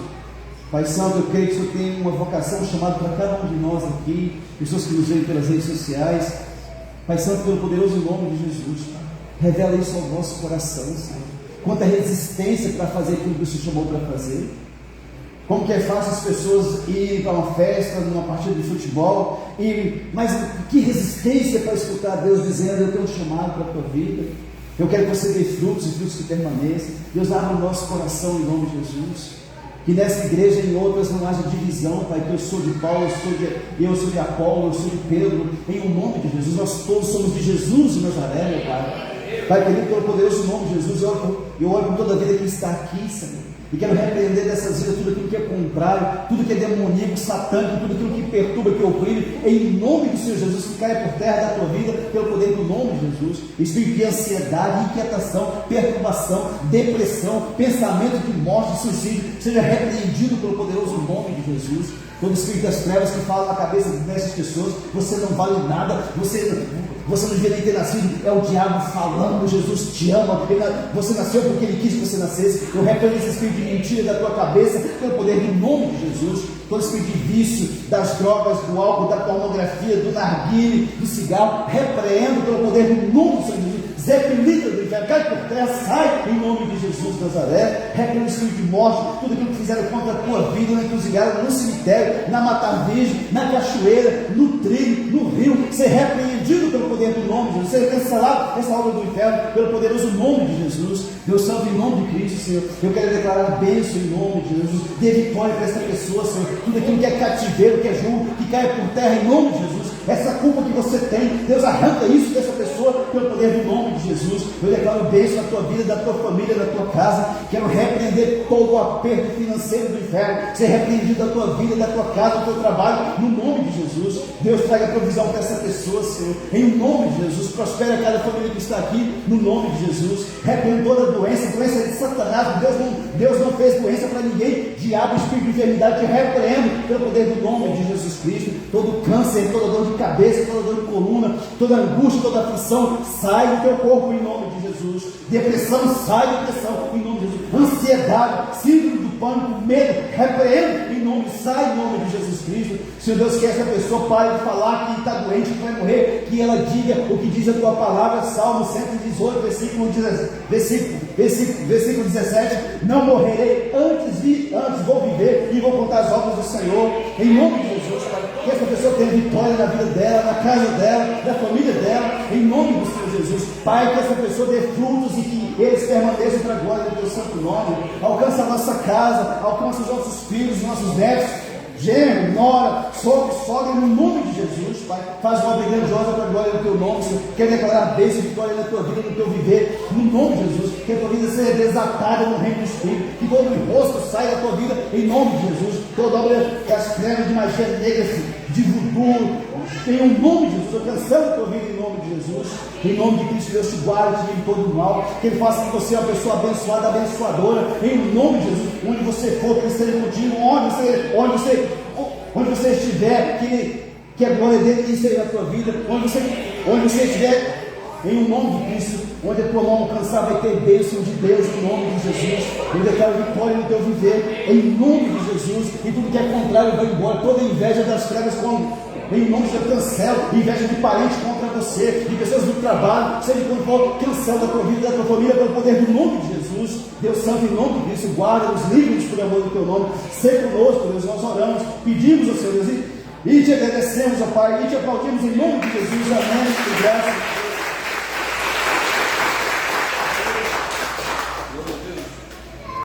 Pai Santo, eu creio que o Senhor tem uma vocação, um chamado para cada um de nós aqui, pessoas que nos veem pelas redes sociais. Pai Santo, pelo poderoso nome de Jesus, Pai, revela isso ao nosso coração, Senhor. Quanta resistência para fazer aquilo que o Senhor chamou para fazer. Como que é fácil as pessoas irem para uma festa, numa partida de futebol, mas que resistência para escutar Deus dizendo: eu tenho um chamado para a tua vida, eu quero que você dê frutos e frutos que permaneçam. Deus, abre o nosso coração em nome de Jesus, que nessa igreja e em outras não haja divisão, Pai, que eu sou de Paulo, eu sou de Apolo, eu sou de Pedro, em o nome de Jesus. Nós todos somos de Jesus de Nazaré, meu Pai. Pai querido, pelo poderoso nome de Jesus, eu oro por toda a vida que está aqui, Senhor, e quero repreender dessas vidas tudo aquilo que é contrário, tudo que é demoníaco, satânico, tudo aquilo que perturba, que oprime, em nome do Senhor Jesus, que caia por terra da tua vida, pelo poder do nome de Jesus. Espírito de ansiedade, inquietação, perturbação, depressão, pensamento de morte, suicídio, seja repreendido pelo poderoso nome de Jesus. todo espírito das trevas que fala na cabeça dessas pessoas: você não vale nada, você não devia nem ter nascido. É o diabo falando: Jesus te ama, você nasceu porque Ele quis que você nascesse. Eu repreendo esse espírito de mentira da tua cabeça, pelo poder do nome de Jesus. Todo espírito de vício, das drogas, do álcool, da pornografia, do narguile, do cigarro, repreendo pelo poder do nome de Jesus. Zé Pelita do inferno, cai por terra, sai em nome de Jesus de Nazaré. Repreendo o espírito de morte, tudo aquilo que fizeram contra a tua vida, na encruzilhada, no cemitério, na mata virgem, na cachoeira, no trilho, no rio, ser repreendido pelo poder do nome de Jesus, ser cancelado essa obra do inferno pelo poderoso nome de Jesus. Deus Santo, em nome de Cristo, Senhor, eu quero declarar bênção em nome de Jesus. Dê vitória para essa pessoa, Senhor. Tudo aquilo que é cativeiro, que é julgo, que cai por terra em nome de Jesus. Essa culpa que você tem, Deus arranca isso dessa pessoa pelo poder do nome de Jesus. Eu declaro bênção na tua vida, da tua família, da tua casa. Quero repreender todo o aperto financeiro do inferno, ser repreendido da tua vida, da tua casa, do teu trabalho, no nome de Jesus. Deus traga provisão para essa pessoa, Senhor, em nome de Jesus. Prospera cada família que está aqui, no nome de Jesus. Repreende toda doença de Satanás. Deus não fez doença para ninguém. Diabo, espírito de enfermidade, te repreendo pelo poder do nome de Jesus Cristo. Todo câncer, toda dor de cabeça, toda dor de coluna, toda angústia, toda aflição, sai do teu corpo em nome de Jesus. Depressão, sai da depressão em nome de Jesus. Ansiedade, síndrome do pânico, medo, repreendo em nome, sai em nome de Jesus Cristo. Senhor Deus, que essa pessoa pare de falar que está doente, que vai morrer, que ela diga o que diz a tua palavra. Salmo 118, versículo 17: não morrerei, antes vou viver e vou contar as obras do Senhor, em nome de Jesus, Pai. Que essa pessoa tenha vitória na vida dela, na casa dela, na família dela, em nome do Senhor Jesus. Pai, que essa pessoa dê frutos e que eles permaneçam para a glória do teu santo nome. Alcança a nossa casa, alcança os nossos filhos, os nossos netos, genro, nora, sogro, sogra, no nome de Jesus, Pai. Faz uma obra grandiosa para a glória do teu nome, Senhor. Quero declarar bênção e vitória na tua vida, no teu viver, no nome de Jesus. Que a tua vida seja desatada no reino do Espírito, que todo enrosco saia da tua vida, em nome de Jesus. Toda obra das trevas, de magia negra, de voodoo, em o nome de Jesus, eu cancelo a tua vida em nome de Jesus. Em nome de Cristo, Deus te guarde de todo o mal, que Ele faça que você é uma pessoa abençoada, abençoadora, em nome de Jesus. Onde você for, que Ele esteja contigo, onde você estiver, que a glória dele esteja na tua vida, onde você estiver, em nome de Cristo, onde a tua mão alcançar, vai ter bênção de Deus, em nome de Jesus. Eu declaro vitória no teu viver, em nome de Jesus, e tudo que é contrário vai embora. Toda inveja das trevas, em nome de Deus, cancelo inveja de parente contra você, de pessoas do trabalho, seja quando for, cancelo da tua vida, da tua família, pelo poder do nome de Jesus. Deus Santo, em nome de Cristo, guarda-nos, livre-nos por amor do teu nome. Seja conosco, Deus, nós oramos, pedimos ao Senhor Deus, e te agradecemos, ó Pai, e te aplaudimos em nome de Jesus. Amém. E graças.